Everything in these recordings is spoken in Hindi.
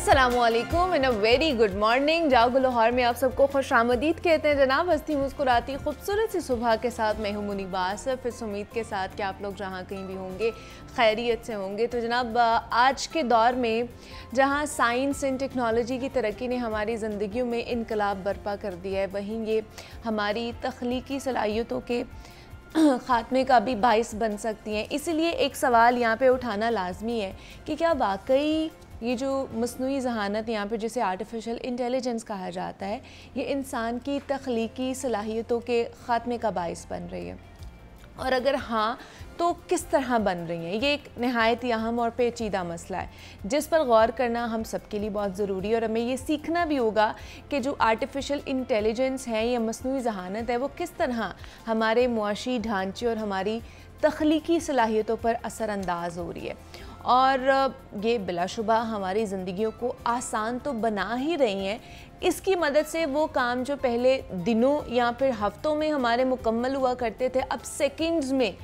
अस्सलामुअलैकुम and a very good morning. जागो लाहौर में आप सबको खुशामदीद कहते हैं जनाब। हंसती मुस्कुराती खूबसूरत सी सुबह के साथ मैं हूं मुनीबा आसिफ, इस उम्मीद के साथ कि आप लोग जहां कहीं भी होंगे खैरियत से होंगे। तो जनाब आज के दौर में जहां साइंस एंड टेक्नोलॉजी की तरक्की ने हमारी ज़िंदगियों में इनकलाब बर्पा कर दिया है, वहीं ये हमारी तख्लीकी सलाहियतों के ख़ात्मे का भी बाइस बन सकती हैं। इसीलिए एक सवाल यहाँ पे उठाना लाजमी है कि क्या वाकई ये जो मस्नूई ज़हानत यहाँ पे जिसे आर्टिफिशियल इंटेलिजेंस कहा जाता है, ये इंसान की तख्लीकी सलाहियतों के ख़ात्मे का बाइस बन रही है, और अगर हाँ तो किस तरह बन रही हैं। ये एक नहायत अहम और पेचीदा मसला है जिस पर गौर करना हम सबके लिए बहुत ज़रूरी है, और हमें ये सीखना भी होगा कि जो आर्टिफिशियल इंटेलिजेंस है या मस्नूई ज़हानत है वो किस तरह हमारे मुआशी ढांचे और हमारी तख्लीकी सलाहियतों पर असरअंदाज हो रही है। और ये बिलाशुबा हमारी ज़िंदगियों को आसान तो बना ही रही हैं। इसकी मदद से वो काम जो पहले दिनों या फिर हफ्तों में हमारे मुकम्मल हुआ करते थे, अब सेकंड्स में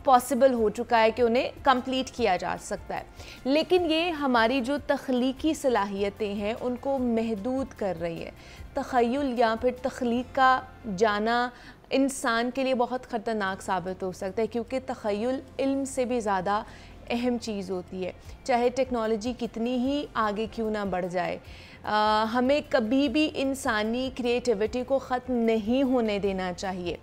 पॉसिबल हो चुका है कि उन्हें कंप्लीट किया जा सकता है। लेकिन ये हमारी जो तख्लीकी सलाहियतें हैं उनको महदूद कर रही है। तख़य्युल या फिर तख्लीक का जाना इंसान के लिए बहुत ख़तरनाक साबित हो सकता है, क्योंकि तख़य्युल इल्म से भी ज़्यादा अहम चीज़ होती है। चाहे टेक्नोलॉजी कितनी ही आगे क्यों ना बढ़ जाए, हमें कभी भी इंसानी क्रिएटिविटी को ख़त्म नहीं होने देना चाहिए।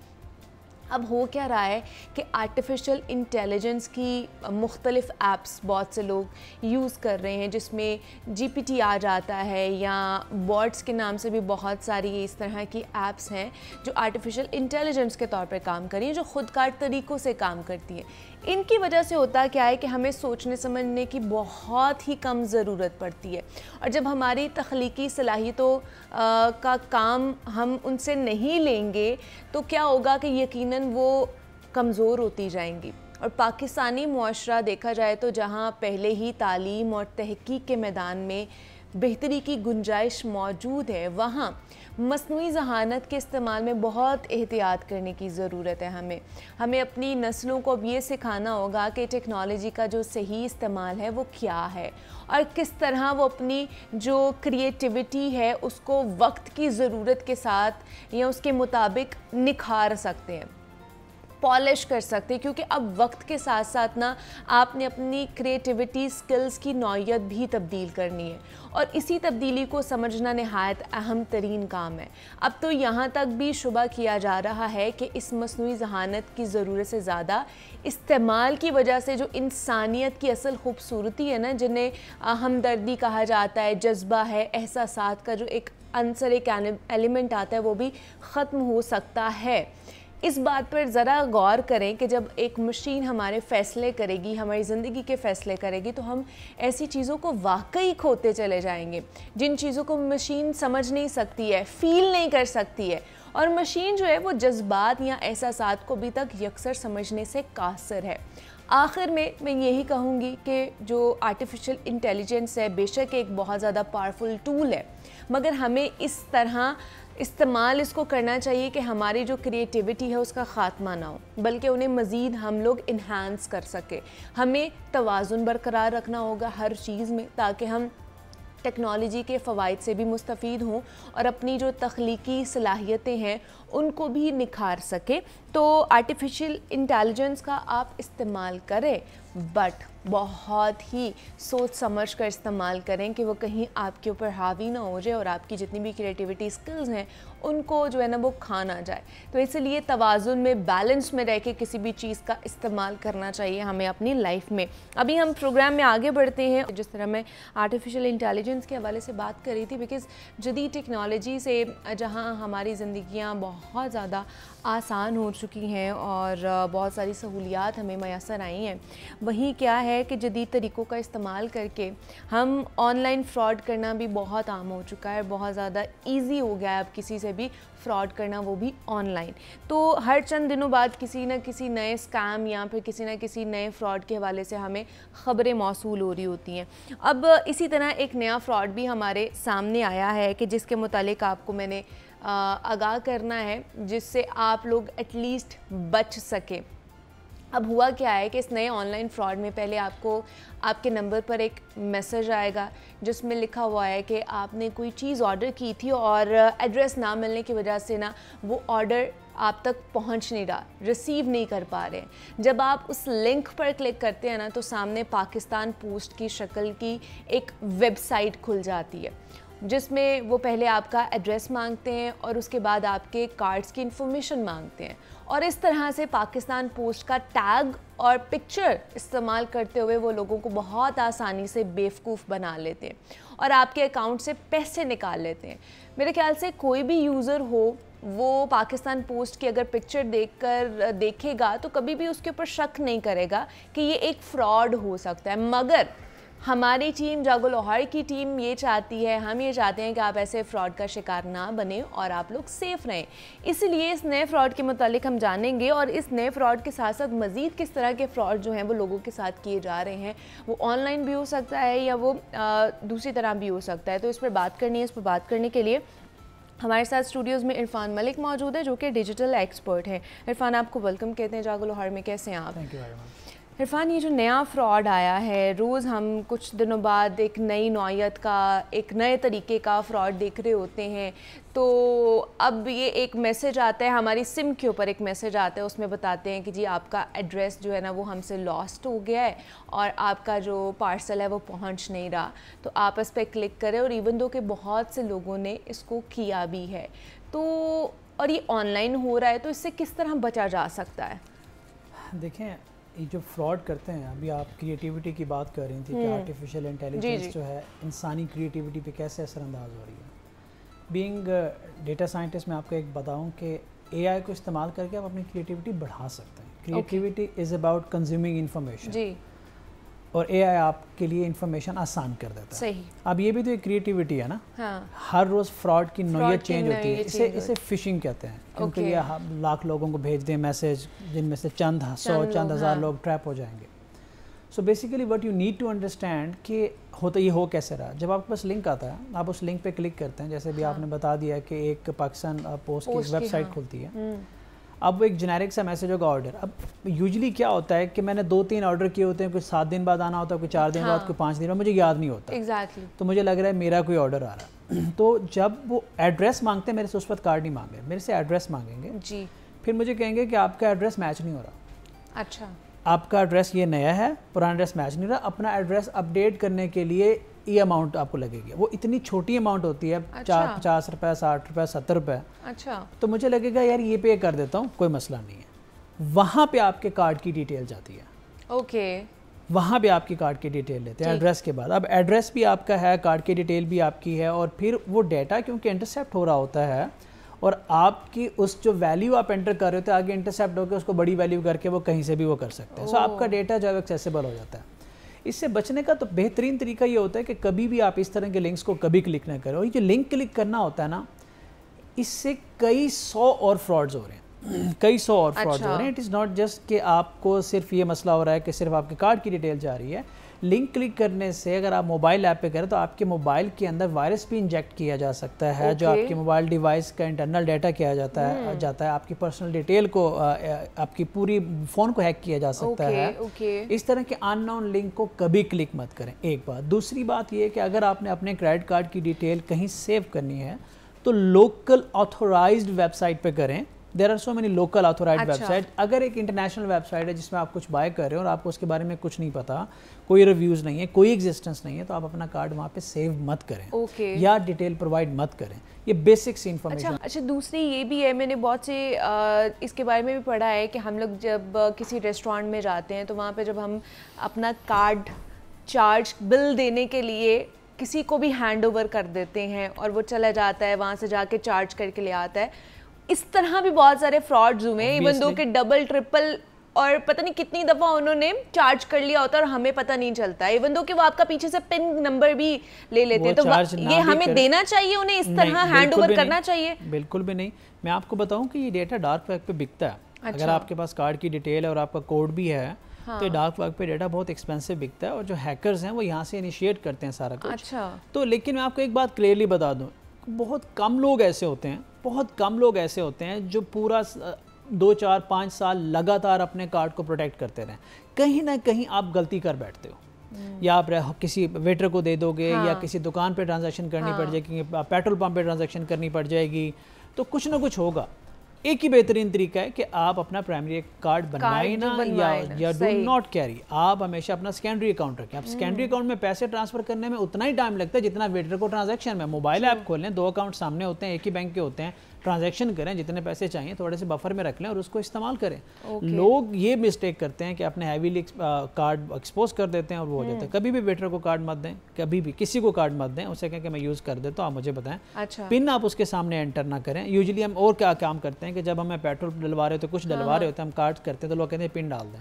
अब हो क्या रहा है कि आर्टिफिशियल इंटेलिजेंस की मुख्तलिफ़ ऐप्स बहुत से लोग यूज़ कर रहे हैं, जिसमें GPT आ जाता है, या बॉट्स के नाम से भी बहुत सारी इस तरह की ऐप्स हैं जो आर्टिफिशियल इंटेलिजेंस के तौर पे काम कर रही हैं, जो ख़ुदकार तरीक़ों से काम करती हैं। इनकी वजह से होता क्या है कि हमें सोचने समझने की बहुत ही कम ज़रूरत पड़ती है, और जब हमारी तख्लीकी सलाहियतों का काम हम उनसे नहीं लेंगे तो क्या होगा कि यकीनन वो कमज़ोर होती जाएंगी। और पाकिस्तानी मुआशरा देखा जाए तो जहाँ पहले ही तालीम और तहक़ीक़ के मैदान में बेहतरी की गुंजाइश मौजूद है, वहाँ मस्नूई ज़हानत के इस्तेमाल में बहुत एहतियात करने की ज़रूरत है। हमें अपनी नस्लों को अब ये सिखाना होगा कि टेक्नोलॉजी का जो सही इस्तेमाल है वो क्या है, और किस तरह वो अपनी जो क्रिएटिविटी है उसको वक्त की ज़रूरत के साथ या उसके मुताबिक निखार सकते हैं, पॉलिश कर सकते हैं। क्योंकि अब वक्त के साथ साथ ना आपने अपनी क्रिएटिविटी स्किल्स की नौइयत भी तब्दील करनी है, और इसी तब्दीली को समझना नहायत अहम तरीन काम है। अब तो यहाँ तक भी शुबा किया जा रहा है कि इस मस्नूई ज़हानत की ज़रूरत से ज़्यादा इस्तेमाल की वजह से जो इंसानियत की असल खूबसूरती है ना, जिन्हें हमदर्दी कहा जाता है, जज्बा है, एहसासात का जो एक अंसर, एक एलिमेंट आता है, वो भी ख़त्म हो सकता है। इस बात पर ज़रा गौर करें कि जब एक मशीन हमारे फ़ैसले करेगी, हमारी ज़िंदगी के फ़ैसले करेगी, तो हम ऐसी चीज़ों को वाकई खोते चले जाएंगे जिन चीज़ों को मशीन समझ नहीं सकती है, फ़ील नहीं कर सकती है। और मशीन जो है वो जज्बात या एहसासात को अभी तक यकसर समझने से कासिर है। आखिर में मैं यही कहूँगी कि जो आर्टिफिशियल इंटेलिजेंस है बेशक एक बहुत ज़्यादा पावरफुल टूल है, मगर हमें इस तरह इस्तेमाल इसको करना चाहिए कि हमारी जो क्रिएटिविटी है उसका ख़ात्मा ना हो, बल्कि उन्हें मज़ीद हम लोग इन्हांस कर सके। हमें तवाज़ुन बरकरार रखना होगा हर चीज़ में, ताकि हम टेक्नोलॉजी के फ़वाइद से भी मुस्तफ़ीद हों और अपनी जो तख्लीकी सलाहियतें हैं उनको भी निखार सके। तो आर्टिफिशियल इंटेलिजेंस का आप इस्तेमाल करें, बट बहुत ही सोच समझ कर इस्तेमाल करें कि वो कहीं आपके ऊपर हावी ना हो जाए और आपकी जितनी भी क्रिएटिविटी स्किल्स हैं उनको जो है ना वो खा ना जाए। तो इसलिए तवाज़ुन में, बैलेंस में रह के किसी भी चीज़ का इस्तेमाल करना चाहिए हमें अपनी लाइफ में। अभी हम प्रोग्राम में आगे बढ़ते हैं। जिस तरह मैं आर्टिफिशियल इंटेलिजेंस के हवाले से बात कर रही थी, बिकॉज़ जदीद टेक्नोलॉजी से जहाँ हमारी ज़िंदगियाँ बहुत ज़्यादा आसान हो चुकी हैं और बहुत सारी सहूलियात हमें मैसर आई हैं, वहीं क्या है कि जदीद तरीक़ों का इस्तेमाल करके हम ऑनलाइन फ़्रॉड करना भी बहुत आम हो चुका है, बहुत ज़्यादा ईजी हो गया है अब किसी से भी फ़्रॉड करना, वो भी ऑनलाइन। तो हर चंद दिनों बाद किसी न किसी नए स्कैम या फिर किसी न किसी नए फ़्रॉड के हवाले से हमें ख़बरें मौसूल हो रही होती हैं। अब इसी तरह एक नया फ़्रॉड भी हमारे सामने आया है कि जिसके मुतालिक आपको मैंने आगाह करना है, जिससे आप लोग एटलीस्ट बच सकें। अब हुआ क्या है कि इस नए ऑनलाइन फ्रॉड में पहले आपको आपके नंबर पर एक मैसेज आएगा जिसमें लिखा हुआ है कि आपने कोई चीज़ ऑर्डर की थी और एड्रेस ना मिलने की वजह से ना वो ऑर्डर आप तक पहुंच नहीं रहा, रिसीव नहीं कर पा रहे हैं। जब आप उस लिंक पर क्लिक करते हैं ना तो सामने पाकिस्तान पोस्ट की शक्ल की एक वेबसाइट खुल जाती है जिसमें वो पहले आपका एड्रेस मांगते हैं और उसके बाद आपके कार्ड्स की इन्फॉर्मेशन मांगते हैं और इस तरह से पाकिस्तान पोस्ट का टैग और पिक्चर इस्तेमाल करते हुए वो लोगों को बहुत आसानी से बेवकूफ़ बना लेते हैं और आपके अकाउंट से पैसे निकाल लेते हैं। मेरे ख्याल से कोई भी यूज़र हो वो पाकिस्तान पोस्ट की अगर पिक्चर देखकर देखेगा तो कभी भी उसके ऊपर शक नहीं करेगा कि ये एक फ़्रॉड हो सकता है। मगर हमारी टीम, जागो लाहौर की टीम ये चाहती है, हम ये चाहते हैं कि आप ऐसे फ़्रॉड का शिकार ना बने और आप लोग सेफ़ रहें। इसलिए इस नए फ़्रॉड के मुतालिक हम जानेंगे और इस नए फ़्रॉड के साथ साथ मज़ीद किस तरह के फ़्रॉड जो हैं वो लोगों के साथ किए जा रहे हैं। वो ऑनलाइन भी हो सकता है या वो दूसरी तरह भी हो सकता है। तो इस पर बात करनी है। इस पर बात करने के लिए हमारे साथ स्टूडियोज़ में इरफान मलिक मौजूद है जो कि डिजिटल एक्सपर्ट हैं। इरफान, आपको वेलकम कहते हैं जागो लाहौर में। कैसे हैं आप? Thank you very much. Irfan, ये जो नया फ़्रॉड आया है, रोज़ हम कुछ दिनों बाद एक नई नौयत का, एक नए तरीके का फ़्रॉड देख रहे होते हैं। तो अब ये एक मैसेज आता है हमारी सिम के ऊपर, एक मैसेज आता है, उसमें बताते हैं कि जी आपका एड्रेस जो है ना वो हमसे लॉस्ट हो गया है और आपका जो पार्सल है वो पहुंच नहीं रहा, तो आप इस पर क्लिक करें। और इवन दो कि बहुत से लोगों ने इसको किया भी है, तो और ये ऑनलाइन हो रहा है, तो इससे किस तरह बचा जा सकता है? देखें, ये जो फ्रॉड करते हैं, अभी आप क्रिएटिविटी की बात कर रही थी कि आर्टिफिशियल इंटेलिजेंस जो है इंसानी क्रिएटिविटी पे कैसे असरअंदाज हो रही है। बीइंग डेटा साइंटिस्ट मैं आपको एक बताऊं कि एआई को इस्तेमाल करके आप अपनी क्रिएटिविटी बढ़ा सकते हैं। Creativity is about consuming information जी, और एआई आपके लिए इंफॉर्मेशन आसान कर देता है। सही। अब ये भी तो एक क्रिएटिविटी है ना। हाँ। हर रोज़ फ्रॉड की नौयत चेंज होती है। इसे फिशिंग कहते हैं, क्योंकि ये लाख लोगों को भेज दें मैसेज जिनमें से चंद हज़ार लोग ट्रैप हो जाएंगे। So basically what you need to understand कि ये हो कैसे रहा। जब आपके पास लिंक आता है, आप उस लिंक पे क्लिक करते हैं, जैसे भी आपने बता दिया कि एक पाकिस्तान पोस्ट की वेबसाइट खुलती है। अब वो एक जेनेरिक सा मैसेज होगा ऑर्डर। अब यूजुअली क्या होता है कि मैंने 2-3 ऑर्डर किए होते हैं, कुछ 7 दिन बाद आना होता है, कुछ 4 दिन बाद, कोई 5 दिन बाद, मुझे याद नहीं होता। Exactly. तो मुझे लग रहा है मेरा कोई ऑर्डर आ रहा है। तो जब वो एड्रेस मांगते हैं, मेरे से उस वक्त कार्ड नहीं मांगे, मेरे से एड्रेस मांगेंगे जी। फिर मुझे कहेंगे कि आपका एड्रेस मैच नहीं हो रहा। अच्छा, आपका एड्रेस ये नया है, पुराना एड्रेस मैच नहीं रहा, अपना एड्रेस अपडेट करने के लिए ये अमाउंट आपको लगेगी। वो इतनी छोटी अमाउंट होती है, 50 रुपये, 60 रुपये, 70 रुपये। अच्छा, तो मुझे लगेगा यार ये पे कर देता हूँ, कोई मसला नहीं है। वहाँ पे आपके कार्ड की डिटेल जाती है। ओके, वहाँ पे आपकी कार्ड की डिटेल लेते हैं एड्रेस के बाद। अब एड्रेस भी आपका है, कार्ड की डिटेल भी आपकी है, और फिर वो डेटा क्योंकि इंटरसेप्ट हो रहा होता है और आपकी उस जो वैल्यू आप एंटर कर रहे होते हैं आगे इंटरसेप्ट होकर उसको बड़ी वैल्यू करके वो कहीं से भी वो कर सकते हैं। सो आपका डेटा जो है एक्सेसिबल हो जाता है। इससे बचने का तो बेहतरीन तरीका ये होता है कि कभी भी आप इस तरह के लिंक्स को कभी क्लिक ना करें। और ये जो लिंक क्लिक करना होता है ना, इससे कई 100 और फ्रॉड्स हो रहे हैं, कई 100 और फ्रॉड्स हो रहे हैं। इट इज़ नॉट जस्ट कि आपको सिर्फ ये मसला हो रहा है कि सिर्फ आपके कार्ड की डिटेल जा रही है। लिंक क्लिक करने से अगर आप मोबाइल ऐप पे करें तो आपके मोबाइल के अंदर वायरस भी इंजेक्ट किया जा सकता है। जो आपके मोबाइल डिवाइस का इंटरनल डाटा किया जाता है आपकी पर्सनल डिटेल को, आपकी पूरी फ़ोन को हैक किया जा सकता है। इस तरह के अननोन लिंक को कभी क्लिक मत करें, एक बात। दूसरी बात ये कि अगर आपने अपने क्रेडिट कार्ड की डिटेल कहीं सेव करनी है तो लोकल ऑथोराइज्ड वेबसाइट पे करें। There are so many local authorised website. अगर एक इंटरनेशनल वेबसाइट है जिसमें आप कुछ बाय कर रहे हो और आपको उसके बारे में कुछ नहीं पता, कोई रिव्यूज़ नहीं है, कोई एग्जिस्टेंस नहीं है, तो आप अपना कार्ड वहाँ पे सेव मत करें या डिटेल प्रोवाइड मत करें। ये बेसिक्स इन्फॉर्मेशन। अच्छा, दूसरी ये भी है, मैंने बहुत से इसके बारे में भी पढ़ा है कि हम लोग जब किसी रेस्टोरेंट में जाते हैं तो वहाँ पे जब हम अपना कार्ड चार्ज बिल देने के लिए किसी को भी हैंड ओवर कर देते हैं और वो चला जाता है, वहाँ से जाके चार्ज करके ले आता है। इस तरह भी बहुत सारे फ्रॉड्स हुए हैं, इवन दो कि डबल ट्रिपल और पता नहीं कितनी दफ़ा उन्होंने चार्ज कर लिया होता है और हमें पता नहीं चलता है। इवन दो कि वो आपका पीछे से पिन नंबर भी ले लेते हैं। तो ये हमें देना चाहिए, उन्हें इस तरह हैंड ओवर करना चाहिए? बिल्कुल भी नहीं। मैं आपको बताऊं कि ये डेटा डार्क वेब पे बिकता है। अगर आपके पास कार्ड की डिटेल है और आपका कोड भी है तो डार्क वेब पे डेटा बहुत एक्सपेंसिव बिकता है और जो हैकर्स हैं वो यहाँ से इनिशिएट करते हैं सारा कुछ। अच्छा, तो लेकिन मैं आपको एक बात क्लियरली बता दूँ, बहुत कम लोग ऐसे होते हैं जो पूरा 2, 4, 5 साल लगातार अपने कार्ड को प्रोटेक्ट करते रहें, कहीं ना कहीं आप गलती कर बैठते हो। या आप किसी वेटर को दे दोगे, या किसी दुकान पे ट्रांजैक्शन करनी पड़ जाएगी, पेट्रोल पंप पे ट्रांजैक्शन करनी पड़ जाएगी, तो कुछ ना कुछ होगा। एक ही बेहतरीन तरीका है कि आप अपना प्राइमरी कार्ड बनवाए ना, या डू नॉट कैरी। आप हमेशा अपना सेकेंडरी अकाउंट रखें। आप सेकेंडरी अकाउंट में पैसे ट्रांसफर करने में उतना ही टाइम लगता है जितना वेटर को ट्रांजैक्शन में। मोबाइल ऐप खोलें, 2 अकाउंट सामने होते हैं, एक ही बैंक के होते हैं, ट्रांजैक्शन करें, जितने पैसे चाहिए थोड़े से बफर में रख लें और उसको इस्तेमाल करें। लोग ये मिस्टेक करते हैं कि अपने हैवीली कार्ड एक्सपोज कर देते हैं और वो हो जाता है। कभी भी वेटर को कार्ड मत दें, कभी भी किसी को कार्ड मत दें, उसे कहें कि मैं यूज़ कर देता हूँ, आप मुझे बताएं। अच्छा। पिन आप उसके सामने एंटर ना करें। यूजुअली हम और क्या काम करते हैं कि जब हमें पेट्रोल डलवा रहे होते, कुछ डलवा रहे होते हैं, हम कार्ड करते हैं तो लोग कहते हैं पिन डाल दें।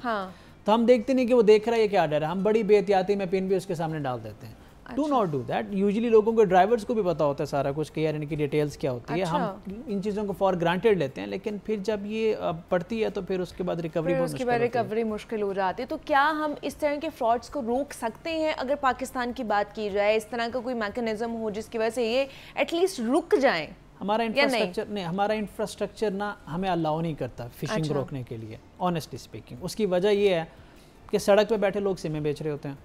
तो हम देखते नहीं कि वो देख रहा है क्या डर है, हम बड़ी बेहतियाती में पिन भी उसके सामने डाल देते हैं। Do not do that. Usually लोगों को, ड्राइवर्स को भी पता होता है सारा कुछ कि यार इनकी डिटेल्स क्या होती है। हम इन चीज़ों को फॉर ग्रांटेड लेते हैं, लेकिन फिर जब ये पड़ती है तो फिर उसके बाद रिकवरी मुश्किल हो जाती है। तो क्या हम इस तरह के फ्रॉड्स को रोक सकते हैं? अगर पाकिस्तान की बात की जाए, इस तरह का कोई मैकेनिज्म हो जिसकी वजह से ये एटलीस्ट रुक जाएं? हमारा इंफ्रास्ट्रक्चर नहीं, हमारा इंफ्रास्ट्रक्चर ना हमें अलाउ नहीं करता फिशिंग रोकने के लिए, ऑनेस्टली स्पीकिंग। उसकी वजह ये है कि सड़क पे बैठे लोग सिमें बेच रहे होते हैं।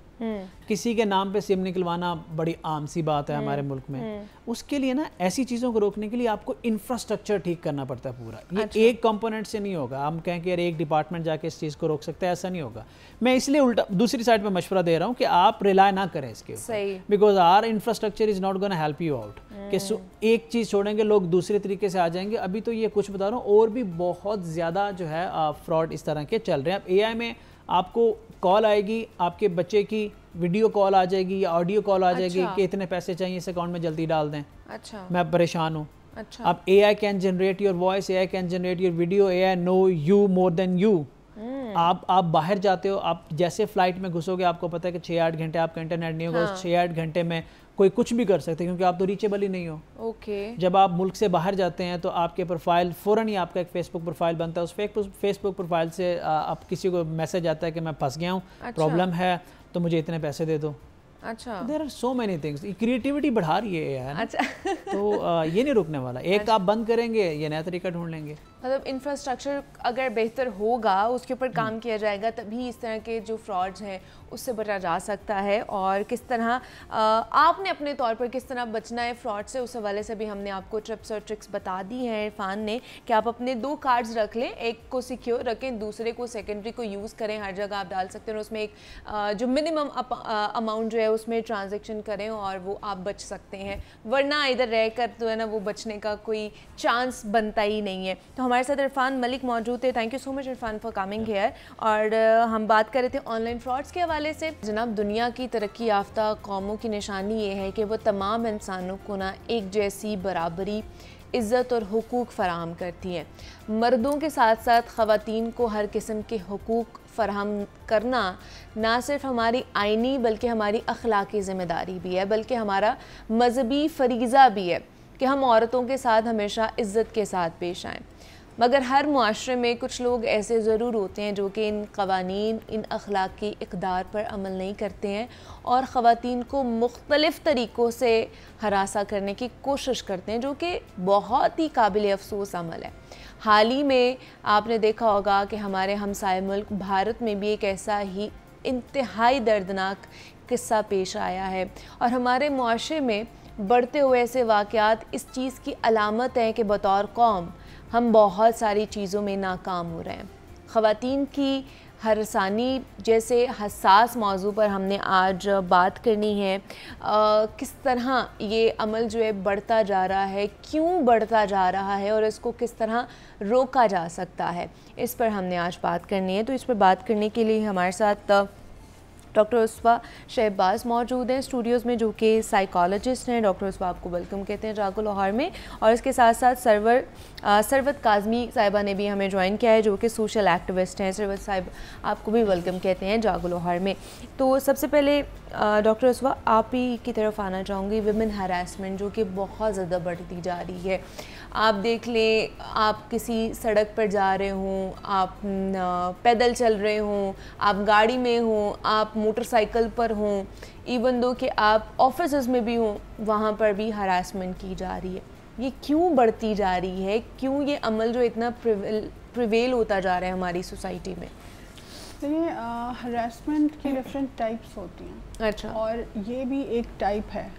किसी के नाम पे सिम निकलवाना बड़ी आम सी बात है हमारे मुल्क में। उसके लिए ना ऐसी चीज़ों को रोकने के लिए आपको इंफ्रास्ट्रक्चर ठीक करना पड़ता है पूरा। ये एक कंपोनेंट से नहीं होगा। हम कहें कि यार एक डिपार्टमेंट जाके इस चीज़ को रोक सकते हैं, ऐसा नहीं होगा। मैं इसलिए उल्टा दूसरी साइड पे मशवरा दे रहा हूँ कि आप रिलाय ना करें इसके ऊपर, because our infrastructure is not gonna help you out. कि एक चीज़ छोड़ेंगे लोग दूसरे तरीके से आ जाएंगे। अभी तो ये कुछ बता रहा हूँ, और भी बहुत ज़्यादा जो है फ्रॉड इस तरह के चल रहे हैं। अब AI में आपको कॉल आएगी, आपके बच्चे की वीडियो कॉल आ जाएगी या ऑडियो कॉल आ जाएगी कि इतने पैसे चाहिए इस अकाउंट में, जल्दी डाल दें। अच्छा। मैं परेशान हूँ। अच्छा। अब AI can generate your voice, AI can generate your video, AI know you more than you. आप बाहर जाते हो, आप जैसे फ्लाइट में घुसोगे आपको पता है कि 6-8 घंटे आपका इंटरनेट नहीं होगा। उस 6-8 घंटे में कोई कुछ भी कर सकते हैं क्योंकि आप तो रीचेबल ही नहीं हो। जब आप मुल्क से बाहर जाते हैं तो आपके प्रोफाइल फ़ौरन ही आपका एक फेसबुक प्रोफाइल बनता है। उस फेसबुक प्रोफाइल से आप किसी को मैसेज आता है कि मैं फंस गया हूँ, प्रॉब्लम है तो मुझे इतने पैसे दे दो। अच्छा। There are so many things. Creativity बढ़ा रही है। अच्छा। तो ये नहीं रुकने वाला। एक आप बंद करेंगे, ये नया तरीका ढूंढ लेंगे। मतलब इंफ्रास्ट्रक्चर अगर बेहतर होगा, उसके ऊपर काम किया जाएगा, तभी इस तरह के जो फ्रॉड्स हैं उससे बचा जा सकता है। और किस तरह आपने अपने तौर पर किस तरह बचना है फ्रॉड से, उस हवाले से भी हमने आपको टिप्स और ट्रिक्स बता दी हैं इरफान ने, कि आप अपने 2 कार्ड्स रख लें, एक को सिक्योर रखें, दूसरे को सेकेंडरी को यूज़ करें। हर जगह आप डाल सकते हैं और उसमें एक जो मिनिमम अमाउंट जो है उसमें ट्रांजेक्शन करें और वो आप बच सकते हैं। वरना इधर रह कर तो है ना वो बचने का कोई चांस बनता ही नहीं है। तो हमारे साथ इरफान मलिक मौजूद थे। Thank you so much Irfan for coming here. और हम बात कर रहे थे ऑनलाइन फ्रॉड्स के हवाले से। जनाब, दुनिया की तरक्की याफ्ता कौमों की निशानी ये है कि वो तमाम इंसानों को ना एक जैसी बराबरी, इज़्ज़त और हुकूक फ़राहम करती हैं। मर्दों के साथ साथ ख़वातीन को हर किस्म के हुकूक फ़राहम करना ना सिर्फ हमारी आइनी बल्कि हमारी अखलाकी ज़िम्मेदारी भी है, बल्कि हमारा मजहबी फ़रीज़ा भी है कि हम औरतों के साथ हमेशा इज़्ज़त के साथ पेश आएँ। मगर हर मुआशरे में कुछ लोग ऐसे ज़रूर होते हैं जो कि इन क़वानीन, इन अखलाकी इक़दार पर अमल नहीं करते हैं और ख़वातीन को मुख्तलिफ़ तरीक़ों से हरासा करने की कोशिश करते हैं, जो कि बहुत ही काबिल अफ़सोस अमल है। हाल ही में आपने देखा होगा कि हमारे हमसाए मुल्क भारत में भी एक ऐसा ही इंतहाई दर्दनाक किस्सा पेश आया है और हमारे मुआशरे में बढ़ते हुए ऐसे वाक़यात इस चीज़ की अलामत है कि बतौर कौम हम बहुत सारी चीज़ों में नाकाम हो रहे हैं। ख़वातीन की हरसानी जैसे हसास मौजू पर हमने आज बात करनी है। किस तरह ये अमल जो है बढ़ता जा रहा है, क्यों बढ़ता जा रहा है और इसको किस तरह रोका जा सकता है, इस पर हमने आज बात करनी है। तो इस पर बात करने के लिए हमारे साथ डॉक्टर उसवा शहबाज मौजूद हैं स्टूडियोज़ में, जो कि साइकोलॉजिस्ट हैं। डॉक्टर उसवा आपको वेलकम कहते हैं जागो लाहौर में। और इसके साथ साथ सरवत काज़मी साहिबा ने भी हमें ज्वाइन किया है, जो कि सोशल एक्टिविस्ट हैं। सरवत साहिब आपको भी वेलकम कहते हैं जागो लाहौर में। तो सबसे पहले डॉक्टर उसवा आप ही की तरफ आना चाहूँगी। विमेन हरासमेंट जो कि बहुत ज़्यादा बढ़ती जा रही है। आप देख लें, आप किसी सड़क पर जा रहे हों, आप पैदल चल रहे हों, आप गाड़ी में हों, आप मोटरसाइकिल पर हों, इवन दो कि आप ऑफिस में भी हों, वहाँ पर भी हरासमेंट की जा रही है। ये क्यों बढ़ती जा रही है? क्यों ये अमल जो इतना प्रिवेल होता जा रहा है हमारी सोसाइटी में? देखिए, हरासमेंट की डिफरेंट टाइप्स होती हैं। अच्छा। और ये भी एक टाइप है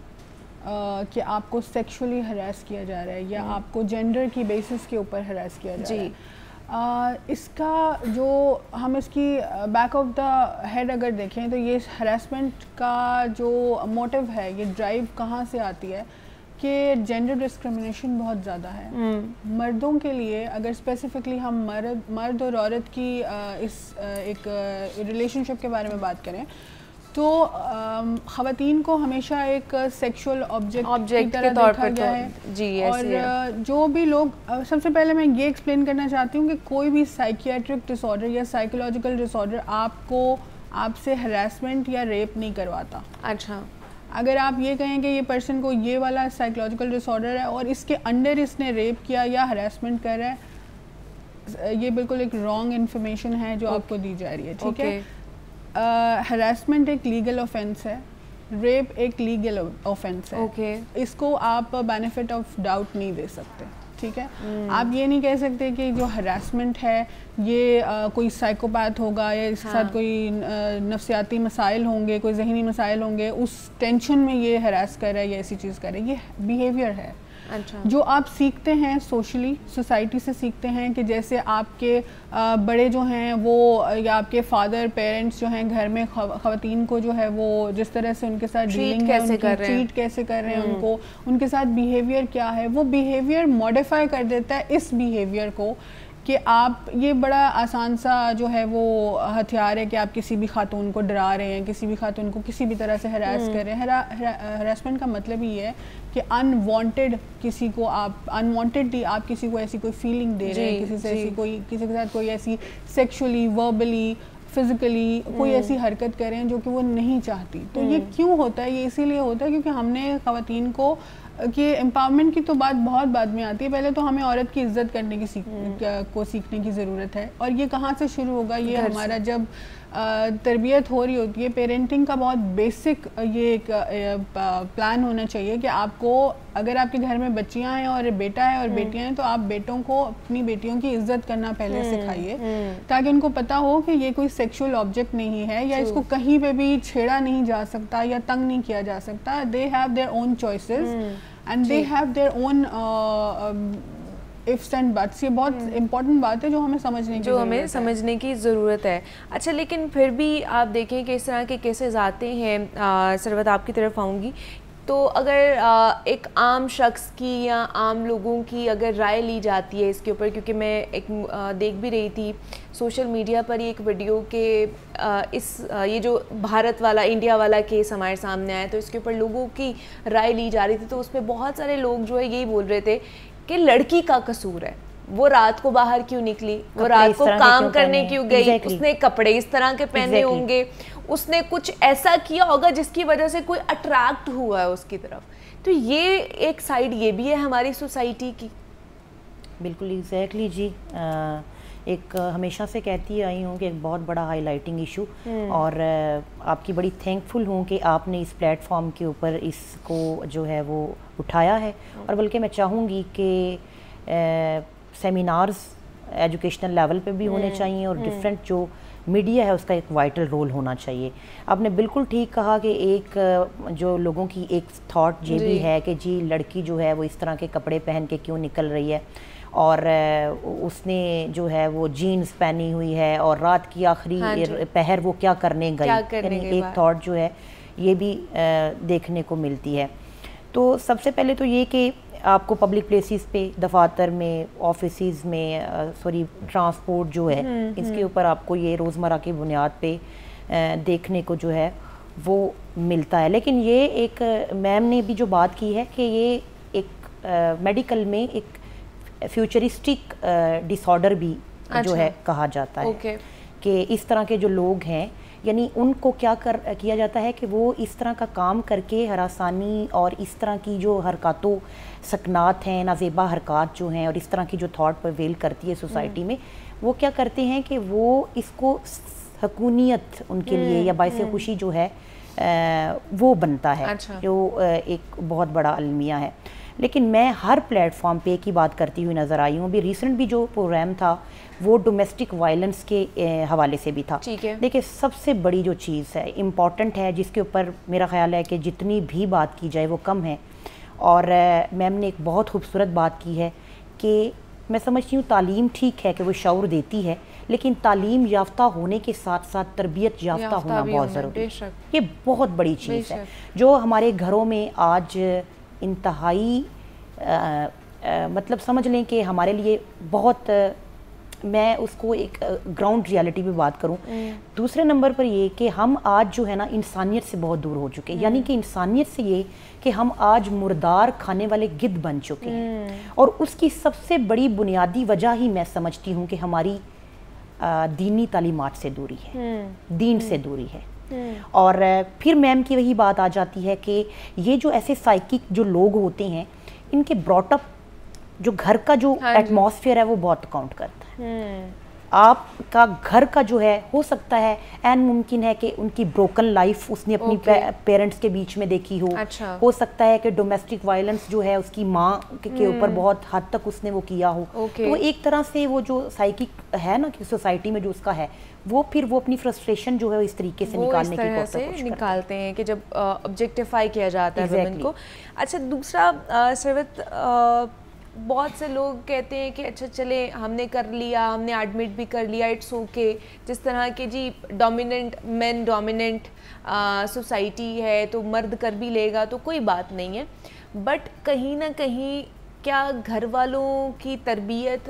कि आपको सेक्सुअली हरास किया जा रहा है या आपको जेंडर की बेसिस के ऊपर हरास किया जा रहा है। इसका जो हम इसकी बैक ऑफ द हेड अगर देखें तो ये हरासमेंट का जो मोटिव है, ये ड्राइव कहाँ से आती है कि जेंडर डिस्क्रिमिनेशन बहुत ज़्यादा है। मर्दों के लिए अगर स्पेसिफिकली हम मर्द और औरत की एक रिलेशनशिप के बारे में बात करें तो ख़वातीन को हमेशा एक सेक्सुअल ऑब्जेक्ट के तौर पर देखा गया है। जी, और जो भी लोग, सबसे पहले मैं ये एक्सप्लेन करना चाहती हूँ कि कोई भी साइकियाट्रिक डिसऑर्डर या साइकोलॉजिकल डिसऑर्डर आपसे हरासमेंट या रेप नहीं करवाता। अच्छा। अगर आप ये कहें कि ये पर्सन को ये वाला साइकोलॉजिकल डिसऑर्डर है और इसके अंडर इसने रेप किया या हरासमेंट कर रहा है, ये बिल्कुल एक रॉन्ग इन्फॉर्मेशन है जो आपको दी जा रही है। ठीक है, हरासमेंट एक लीगल ऑफेंस है, रेप एक लीगल ऑफेंस है। इसको आप बेनिफिट ऑफ डाउट नहीं दे सकते। ठीक है, आप ये नहीं कह सकते कि जो हरासमेंट है ये कोई साइकोपैथ होगा या इसके साथ कोई नफ्सियाती मसाइल होंगे, कोई जहनी मसाइल होंगे, उस टेंशन में ये हरास कर रहा है या ऐसी चीज़ कर रहा है। ये बिहेवियर है। अच्छा। जो आप सीखते हैं सोशली, सोसाइटी से सीखते हैं कि जैसे आपके बड़े जो हैं वो या आपके फादर पेरेंट्स जो हैं घर में ख़वातीन को जो है वो जिस तरह से उनके साथ डीलिंग है, ट्रीट कैसे कर रहे हैं उनको, उनके साथ बिहेवियर क्या है, वो बिहेवियर मॉडिफाई कर देता है इस बिहेवियर को कि आप, ये बड़ा आसान सा जो है वो हथियार है कि आप किसी भी खातून को डरा रहे हैं, किसी भी खातून को किसी भी तरह से हरास कर रहे हैं। हरासमेंट का मतलब ही है कि अनवांटेड किसी को आप अनवांटेडली आप किसी को ऐसी कोई फीलिंग दे रहे हैं, किसी के साथ कोई ऐसी सेक्सुअली, वर्बली, फिजिकली कोई ऐसी हरकत कर रहे हैं जो कि वो नहीं चाहती। तो ये क्यों होता है? ये इसीलिए होता है क्योंकि हमने ख़वातीन को कि एम्पावरमेंट की तो बात बहुत बाद में आती है, पहले तो हमें औरत की इज्जत करने की सीखने की ज़रूरत है। और ये कहाँ से शुरू होगा? ये हमारा जब तरबियत हो रही होती है, पेरेंटिंग का बहुत बेसिक ये एक प्लान होना चाहिए कि आपको, अगर आपके घर में बच्चियां हैं और बेटा है और बेटियां हैं, तो आप बेटों को, अपनी बेटियों की इज्जत करना पहले सिखाइए ताकि उनको पता हो कि ये कोई सेक्सुअल ऑब्जेक्ट नहीं है या इसको कहीं पे भी छेड़ा नहीं जा सकता या तंग नहीं किया जा सकता। They have their own choices and they have their own ifs and buts. ये बहुत इंपॉर्टेंट बात है जो हमें समझने की ज़रूरत है। अच्छा, लेकिन फिर भी आप देखें कि इस तरह के केसेस आते हैं। सरवत, आपकी तरफ आऊँगी तो अगर एक आम शख्स की या आम लोगों की अगर राय ली जाती है इसके ऊपर, क्योंकि मैं एक देख भी रही थी सोशल मीडिया पर एक वीडियो के ये जो भारत वाला, इंडिया वाला केस हमारे सामने आया, तो इसके ऊपर लोगों की राय ली जा रही थी। तो उसमें बहुत सारे लोग जो है यही बोल रहे थे कि लड़की का कसूर है, वो रात को बाहर क्यों निकली, वो रात को काम करने क्यों गई, उसने कपड़े इस तरह के पहने होंगे, उसने कुछ ऐसा किया होगा जिसकी वजह से कोई अट्रैक्ट हुआ है उसकी तरफ। तो ये एक साइड ये भी है हमारी सोसाइटी की। बिल्कुल एग्जैक्टली जी। एक हमेशा से कहती आई हूँ कि एक बहुत बड़ा हाईलाइटिंग इशू, और आपकी बड़ी थैंकफुल हूँ कि आपने इस प्लेटफॉर्म के ऊपर इसको जो है वो उठाया है। और बल्कि मैं चाहूँगी कि सेमिनार्स एजुकेशनल लेवल पे भी होने चाहिए और डिफरेंट जो मीडिया है उसका एक वाइटल रोल होना चाहिए। आपने बिल्कुल ठीक कहा कि एक जो लोगों की एक थॉट ये भी है कि जी लड़की जो है वो इस तरह के कपड़े पहन के क्यों निकल रही है, और उसने जो है वो जीन्स पहनी हुई है और रात की आखिरी पहर वो क्या करने गई, यानी एक थॉट जो है ये भी देखने को मिलती है। तो सबसे पहले तो ये कि आपको पब्लिक प्लेसेस पे, दफातर में, ऑफिसेज में, ट्रांसपोर्ट जो है इसके ऊपर आपको ये रोज़मर्रा की बुनियाद पे देखने को जो है वो मिलता है। लेकिन ये एक मैम ने भी जो बात की है कि ये एक मेडिकल में एक फ्यूचरिस्टिक डिसऑर्डर भी जो है कहा जाता है कि इस तरह के जो लोग हैं, यानी उनको क्या किया जाता है कि वो इस तरह का काम करके हरासानी और इस तरह की जो हरकतों सकनात हैं, नाजेबा हरकत जो हैं और इस तरह की जो थॉट प्रिवेल करती है सोसाइटी में, वो क्या करते हैं कि वो इसको हकूनियत उनके लिए या बाइस खुशी जो है वो बनता है। जो एक बहुत बड़ा अलमिया है। लेकिन मैं हर प्लेटफॉर्म पे की बात करती हुई नज़र आई हूँ। अभी रिसेंट भी जो प्रोग्राम था वो डोमेस्टिक वायलेंस के हवाले से भी था। देखिए सबसे बड़ी जो चीज़ है इम्पॉर्टेंट है, जिसके ऊपर मेरा ख्याल है कि जितनी भी बात की जाए वो कम है, और मैम ने एक बहुत खूबसूरत बात की है कि मैं समझती हूँ तालीम ठीक है कि वो शऊर देती है, लेकिन तालीम याफ्ता होने के साथ साथ तरबियत याफ्ता होना बहुत ज़रूरी है। ये बहुत बड़ी चीज़ है जो हमारे घरों में आज इंतहाई मतलब समझ लें कि हमारे लिए बहुत, मैं उसको एक ग्राउंड रियलिटी पे बात करूं। दूसरे नंबर पर ये कि हम आज जो है ना इंसानियत से बहुत दूर हो चुके हैं, यानी कि इंसानियत से ये कि हम आज मुर्दार खाने वाले गिद्ध बन चुके हैं, और उसकी सबसे बड़ी बुनियादी वजह ही मैं समझती हूँ कि हमारी दीनी तालीमात से दूरी है, दीन से दूरी है। और फिर मैम की वही बात आ जाती है कि ये जो ऐसे साइकिक जो लोग होते हैं, इनके ब्रॉटअप जो घर का जो एटमॉस्फेयर है वो बहुत काउंट करता है। आपका घर का जो है, हो सकता है एन मुमकिन है कि उनकी ब्रोकन लाइफ उसने अपनी पेरेंट्स के बीच में देखी हो। हो सकता है कि डोमेस्टिक वायलेंस जो है उसकी माँ के ऊपर बहुत हद तक उसने वो किया हो। तो एक तरह से वो जो साइकिक है ना कि सोसाइटी में जो उसका है, वो फिर वो अपनी फ्रस्ट्रेशन जो है इस तरीके से निकालने की कोशिश निकालते हैं कि जब ऑब्जेक्टिफाई किया जाता है वुमेन को। अच्छा, दूसरा सरवत, बहुत से लोग कहते हैं कि अच्छा चले हमने कर लिया, हमने एडमिट भी कर लिया, इट्स ओके। जिस तरह के जी डोमिनेंट मेन डोमिनेंट सोसाइटी है तो मर्द कर भी लेगा तो कोई बात नहीं है, बट कहीं ना कहीं क्या घर वालों की तरबियत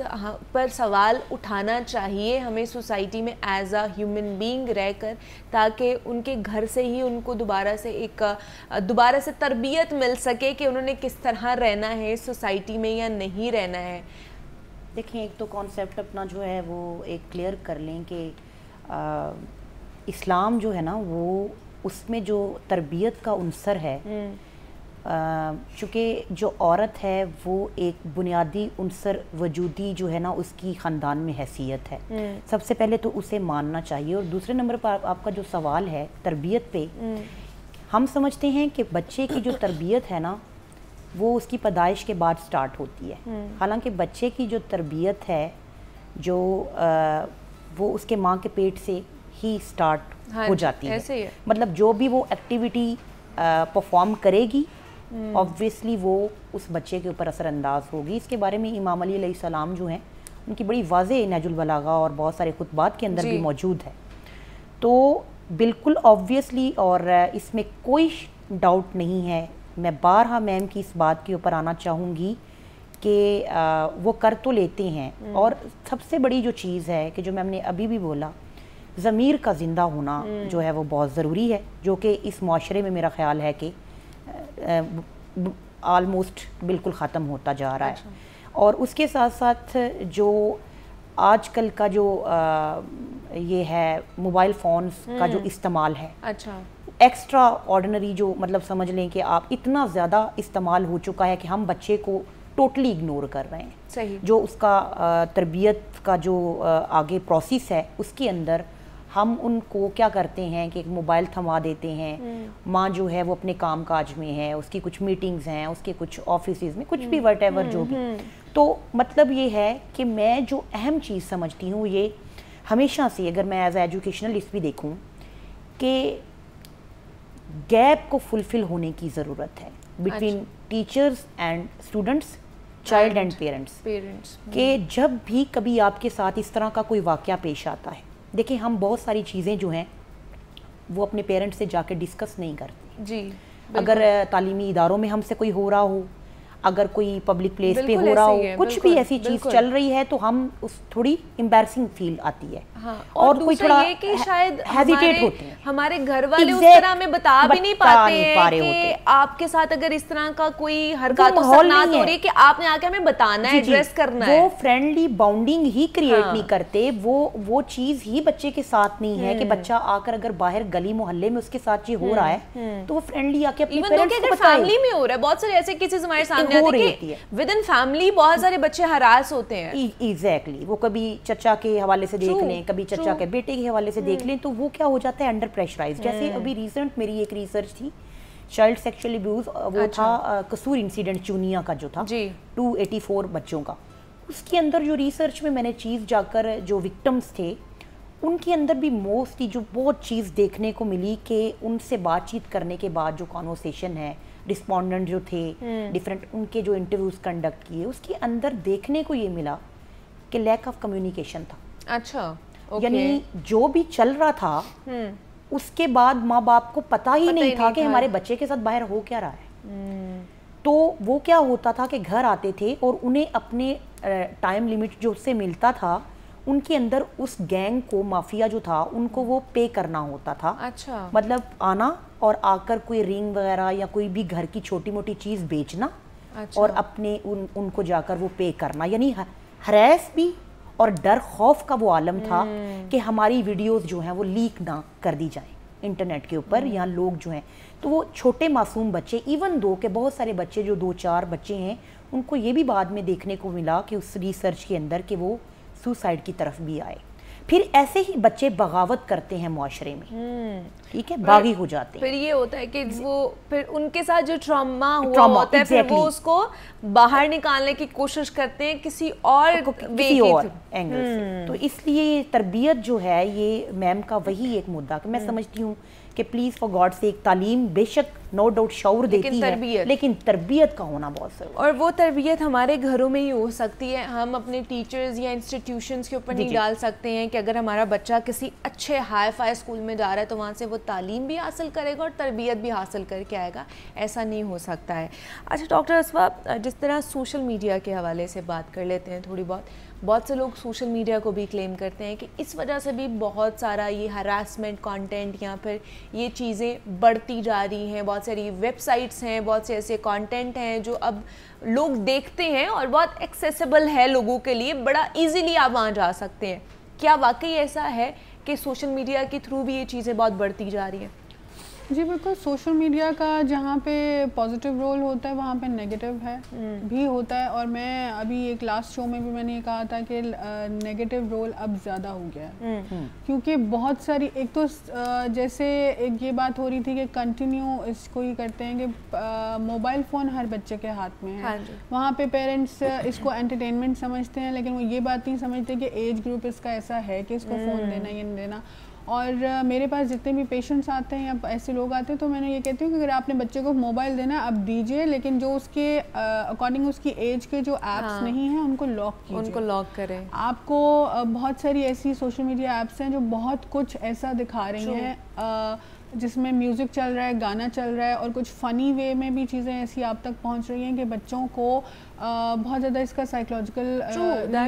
पर सवाल उठाना चाहिए हमें सोसाइटी में एज अ ह्यूमन बीइंग रहकर, ताकि उनके घर से ही उनको दोबारा से तरबियत मिल सके कि उन्होंने किस तरह रहना है सोसाइटी में या नहीं रहना है। देखिए, एक तो कॉन्सेप्ट अपना जो है वो एक क्लियर कर लें कि इस्लाम जो है ना वो उसमें जो तरबियत का उनसर है, चूँकि जो औरत है वो एक बुनियादी उनसर वजूदी जो है ना उसकी ख़ानदान में हैसियत है, सबसे पहले तो उसे मानना चाहिए। और दूसरे नंबर पर आपका जो सवाल है तरबियत पे, हम समझते हैं कि बच्चे की जो तरबियत है ना वो उसकी पैदाइश के बाद स्टार्ट होती है। हालांकि बच्चे की जो तरबियत है जो वो उसके माँ के पेट से ही स्टार्ट हो जाती है। मतलब जो भी वो एक्टिविटी परफॉर्म करेगी ऑब्वियसली वो उस बच्चे के ऊपर असरअंदाज होगी। इसके बारे में इमाम अली अलैहिस्सलाम जो हैं उनकी बड़ी वाज़ेह नहजुल बलागा और बहुत सारे खुतबात के अंदर भी मौजूद है। तो बिल्कुल ऑब्वियसली, और इसमें कोई डाउट नहीं है, मैं बारहा मैम की इस बात के ऊपर आना चाहूँगी कि वो कर तो लेते हैं। और सबसे बड़ी जो चीज़ है कि जो मैम ने अभी भी बोला, ज़मीर का ज़िंदा होना जो है वो बहुत ज़रूरी है, जो कि इस माशरे में मेरा ख़्याल है कि आलमोस्ट बिल्कुल ख़त्म होता जा रहा है। और उसके साथ साथ जो आजकल का जो ये है मोबाइल फ़ोन्स का जो इस्तेमाल है, एक्स्ट्रा ऑर्डिनरी जो मतलब समझ लें कि आप इतना ज़्यादा इस्तेमाल हो चुका है कि हम बच्चे को टोटली इग्नोर कर रहे हैं। सही। जो उसका तरबियत का जो आगे प्रोसेस है उसके अंदर हम उनको क्या करते हैं कि एक मोबाइल थमा देते हैं। माँ जो है वो अपने काम काज में है, उसकी कुछ मीटिंग्स हैं, उसके कुछ ऑफिसेज में कुछ भी वट जो भी। तो मतलब ये है कि मैं जो अहम चीज़ समझती हूँ ये हमेशा से, अगर मैं एज एजुकेशनलिस्ट भी देखूँ, कि गैप को फुलफिल होने की ज़रूरत है between teachers and students, child and parents. कि जब भी कभी आपके साथ इस तरह का कोई वाक़या पेश आता है, देखिए हम बहुत सारी चीज़ें जो हैं वो अपने पेरेंट्स से जाकर डिस्कस नहीं करते जी। अगर तालीमी इदारों में हमसे कोई हो रहा हो, अगर कोई पब्लिक प्लेस पे हो रहा हो, कुछ भी ऐसी चीज़ चल रही है तो हम उस थोड़ी एम्बैरसिंग फील आती है। हाँ, और कोई थोड़ा ये कि शायद हेजिटेट होते हैं, हमारे घर वाले उस तरह में बता भी नहीं पाते हैं कि आपके साथ अगर इस तरह का कोई हरकत हो रही है कि आपने आके हमें बताना है, एड्रेस करना है। वो फ्रेंडली बाउंडिंग ही क्रिएट नहीं करते, वो चीज़ ही बच्चे के साथ नहीं है कि बच्चा आकर अगर बाहर गली मोहल्ले में उसके साथ ये हो रहा है तो वो फ्रेंडली आके अपने पेरेंट्स को बताए। फैमिली में हो रहा है, बहुत सारे ऐसे केसेस हमारे सामने विद इन फैमिली बहुत सारे बच्चे हरास होते हैं। एग्जैक्टली, वो कभी चचा के हवाले से देख लें, कभी चचा के बेटे के हवाले से देख लें, तो वो क्या हो जाता है अंडर प्रेशराइज। जैसे अभी रिसेंट मेरी एक रिसर्च थी चाइल्ड सेक्सुअल अब्यूज वो था कसूर इंसिडेंट चूनिया का जो था जी 284 बच्चों का। उसके अंदर जो रिसर्च में मैंने चीज़ जाकर जो विक्टिम्स थे उनके अंदर भी मोस्टली जो बहुत चीज़ देखने को मिली कि उनसे बातचीत करने के बाद जो कॉन्वर्सेशन है, रिस्पोंडेंट जो थे डिफरेंट उनके जो इंटरव्यूज कंडक्ट किए, उसके अंदर देखने को ये मिला कि लैक ऑफ कम्युनिकेशन था। अच्छा यानी जो भी चल रहा था उसके बाद माँ बाप को पता ही नहीं था कि हमारे बच्चे के साथ बाहर हो क्या रहा है। तो वो क्या होता था कि घर आते थे और उन्हें अपने टाइम लिमिट जो उससे मिलता था उनके अंदर उस गैंग को, माफिया जो था, उनको वो पे करना होता था। अच्छा। मतलब आना और आकर कोई रिंग वगैरह या कोई भी घर की छोटी मोटी चीज़ बेचना। अच्छा। और अपने उनको जाकर वो पे करना, यानी हरेस भी और डर खौफ का वो आलम था कि हमारी वीडियोस जो हैं वो लीक ना कर दी जाएं इंटरनेट के ऊपर, या लोग जो हैं तो वो छोटे मासूम बच्चे, इवन दो के बहुत सारे बच्चे जो 2-4 बच्चे हैं उनको ये भी बाद में देखने को मिला कि उस रिसर्च के अंदर कि वो सुसाइड की तरफ भी आए। फिर ऐसे ही बच्चे बगावत करते हैं मुआशरे में, ठीक है, बागी हो जाते हैं। फिर ये होता है कि वो फिर उनके साथ जो ट्रॉमा हुआ होता है फिर वो उसको बाहर निकालने की कोशिश करते हैं किसी और एंगल से। तो इसलिए तरबियत जो है ये मैम का वही एक मुद्दा कि मैं समझती हूँ कि प्लीज़ फॉर गॉड से एक तालीम बेशक नो डाउट शऊर देती है, लेकिन तरबियत का होना बहुत ज़रूरी है। और वो तरबियत हमारे घरों में ही हो सकती है, हम अपने टीचर्स या इंस्टीट्यूशंस के ऊपर नहीं डाल सकते हैं कि अगर हमारा बच्चा किसी अच्छे हाई फाई स्कूल में जा रहा है तो वहाँ से वो तालीम भी हासिल करेगा और तरबियत भी हासिल करके आएगा, ऐसा नहीं हो सकता है। अच्छा डॉक्टर अस्वा, जिस तरह सोशल मीडिया के हवाले से बात कर लेते हैं थोड़ी बहुत से लोग सोशल मीडिया को भी क्लेम करते हैं कि इस वजह से भी बहुत सारा ये हरासमेंट कंटेंट या फिर ये चीज़ें बढ़ती जा रही हैं। बहुत सारी वेबसाइट्स हैं, बहुत से ऐसे कंटेंट हैं जो अब लोग देखते हैं और बहुत एक्सेसिबल है लोगों के लिए, बड़ा इजीली आप वहाँ जा सकते हैं। क्या वाकई ऐसा है कि सोशल मीडिया के थ्रू भी ये चीज़ें बहुत बढ़ती जा रही हैं? जी बिल्कुल, सोशल मीडिया का जहाँ पे पॉजिटिव रोल होता है वहाँ पे नेगेटिव है भी होता है। और मैं अभी एक लास्ट शो में भी मैंने ये कहा था कि नेगेटिव रोल अब ज़्यादा हो गया है, क्योंकि बहुत सारी, एक तो जैसे एक ये बात हो रही थी कि कंटिन्यू इसको ही करते हैं कि मोबाइल फ़ोन हर बच्चे के हाथ में है। हाँ, वहाँ पे पेरेंट्स इसको एंटरटेनमेंट समझते हैं, लेकिन वो ये बात नहीं समझते कि एज ग्रुप इसका ऐसा है कि इसको फ़ोन देना या नहीं देना। और मेरे पास जितने भी पेशेंट्स आते हैं या ऐसे लोग आते हैं तो मैंने ये कहती हूँ कि अगर आपने बच्चे को मोबाइल देना है अब दीजिए, लेकिन जो उसके अकॉर्डिंग उसकी एज के जो ऐप्स नहीं हैं उनको लॉक कीजिए, उनको लॉक करें। आपको बहुत सारी ऐसी सोशल मीडिया ऐप्स हैं जो बहुत कुछ ऐसा दिखा रही हैं जिसमें म्यूज़िक चल रहा है, गाना चल रहा है, और कुछ फ़नी वे में भी चीज़ें ऐसी आप तक पहुंच रही हैं कि बच्चों को बहुत ज़्यादा इसका साइकोलॉजिकल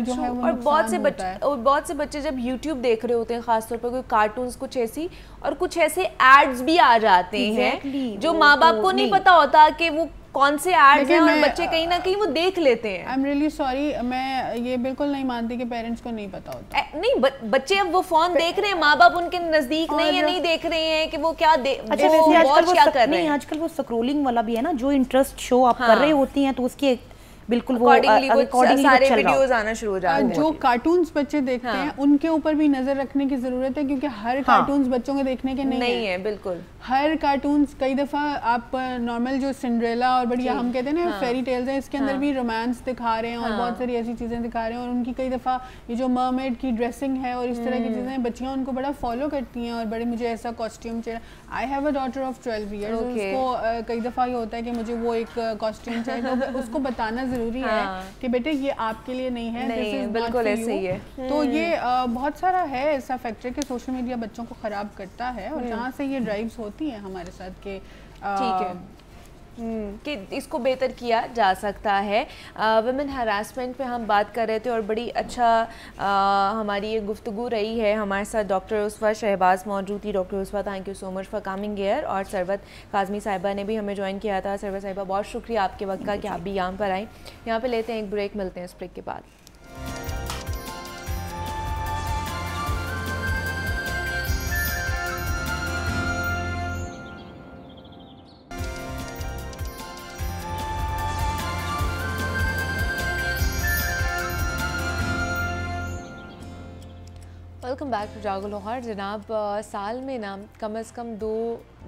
जो है वो और बहुत से बच्चे जब YouTube देख रहे होते हैं, ख़ासतौर पर कोई कार्टून्स कुछ ऐसी और कुछ ऐसे एड्स भी आ जाते हैं जो माँ बाप को नहीं पता होता कि वो कौन से एड्स हैं और बच्चे कहीं ना कहीं वो देख लेते हैं। आई एम रियली सॉरी, मैं ये बिल्कुल नहीं मानती कि पेरेंट्स को नहीं पता होता। नहीं, बच्चे अब वो फोन देख रहे हैं, माँ बाप उनके नजदीक नहीं है, नहीं देख रहे हैं कि वो क्या अच्छा वो क्या कर रहे हैं। आजकल वो स्क्रोलिंग वाला भी है ना, जो इंटरेस्ट शो आप कर रहे होती हैं तो उसके बिल्कुल वो सारे वीडियोस आना शुरू हो जाते हैं। जो कार्टून्स बच्चे देखते हैं उनके ऊपर भी नजर रखने की जरूरत है, क्योंकि हर कार्टून्स बच्चों के देखने के नहीं है। बिल्कुल हर कार्टून्स, कई दफ़ा आप नॉर्मल जो सिंड्रेला और बढ़िया हम कहते हैं ना फेरी टेल्स हैं, इसके अंदर भी रोमांस दिखा रहे हैं और बहुत सारी ऐसी चीज़ें दिखा रहे हैं। और उनकी कई दफ़ा ये जो मरमेड की ड्रेसिंग है और इस तरह की चीज़ें बच्चियाँ उनको बड़ा फॉलो करती हैं और बड़े मुझे ऐसा कॉस्ट्यूम चाहिए। I have a daughter of 12 years, उसको कई दफ़ा ये होता है कि मुझे वो एक कॉस्ट्यूम चाहिए, तो उसको बताना ज़रूरी है कि बेटे ये आपके लिए नहीं है, दिस इज बिल्कुल ऐसे ही है। तो ये बहुत सारा है ऐसा फैक्टर कि सोशल मीडिया बच्चों को ख़राब करता है, और जहाँ से ये ड्राइव्स होती हैं हमारे साथ के ठीक है कि इसको बेहतर किया जा सकता है। वुमेन हरासमेंट पे हम बात कर रहे थे और बड़ी अच्छा हमारी ये गुफ्तगू रही है। हमारे साथ डॉक्टर उसवा शहबाज मौजूद थी। Doctor Uswa, thank you so much for coming here. और सरवत काज़मी साहिबा ने भी हमें ज्वाइन किया था। सरवत साहिबा, बहुत शुक्रिया आपके वक्त का कि आप भी यहाँ पर आएँ। यहाँ पर लेते हैं एक ब्रेक, मिलते हैं इस ब्रेक के बाद। वेलकम बैक टू जागो लाहौर। जनाब, साल में ना कम से कम 2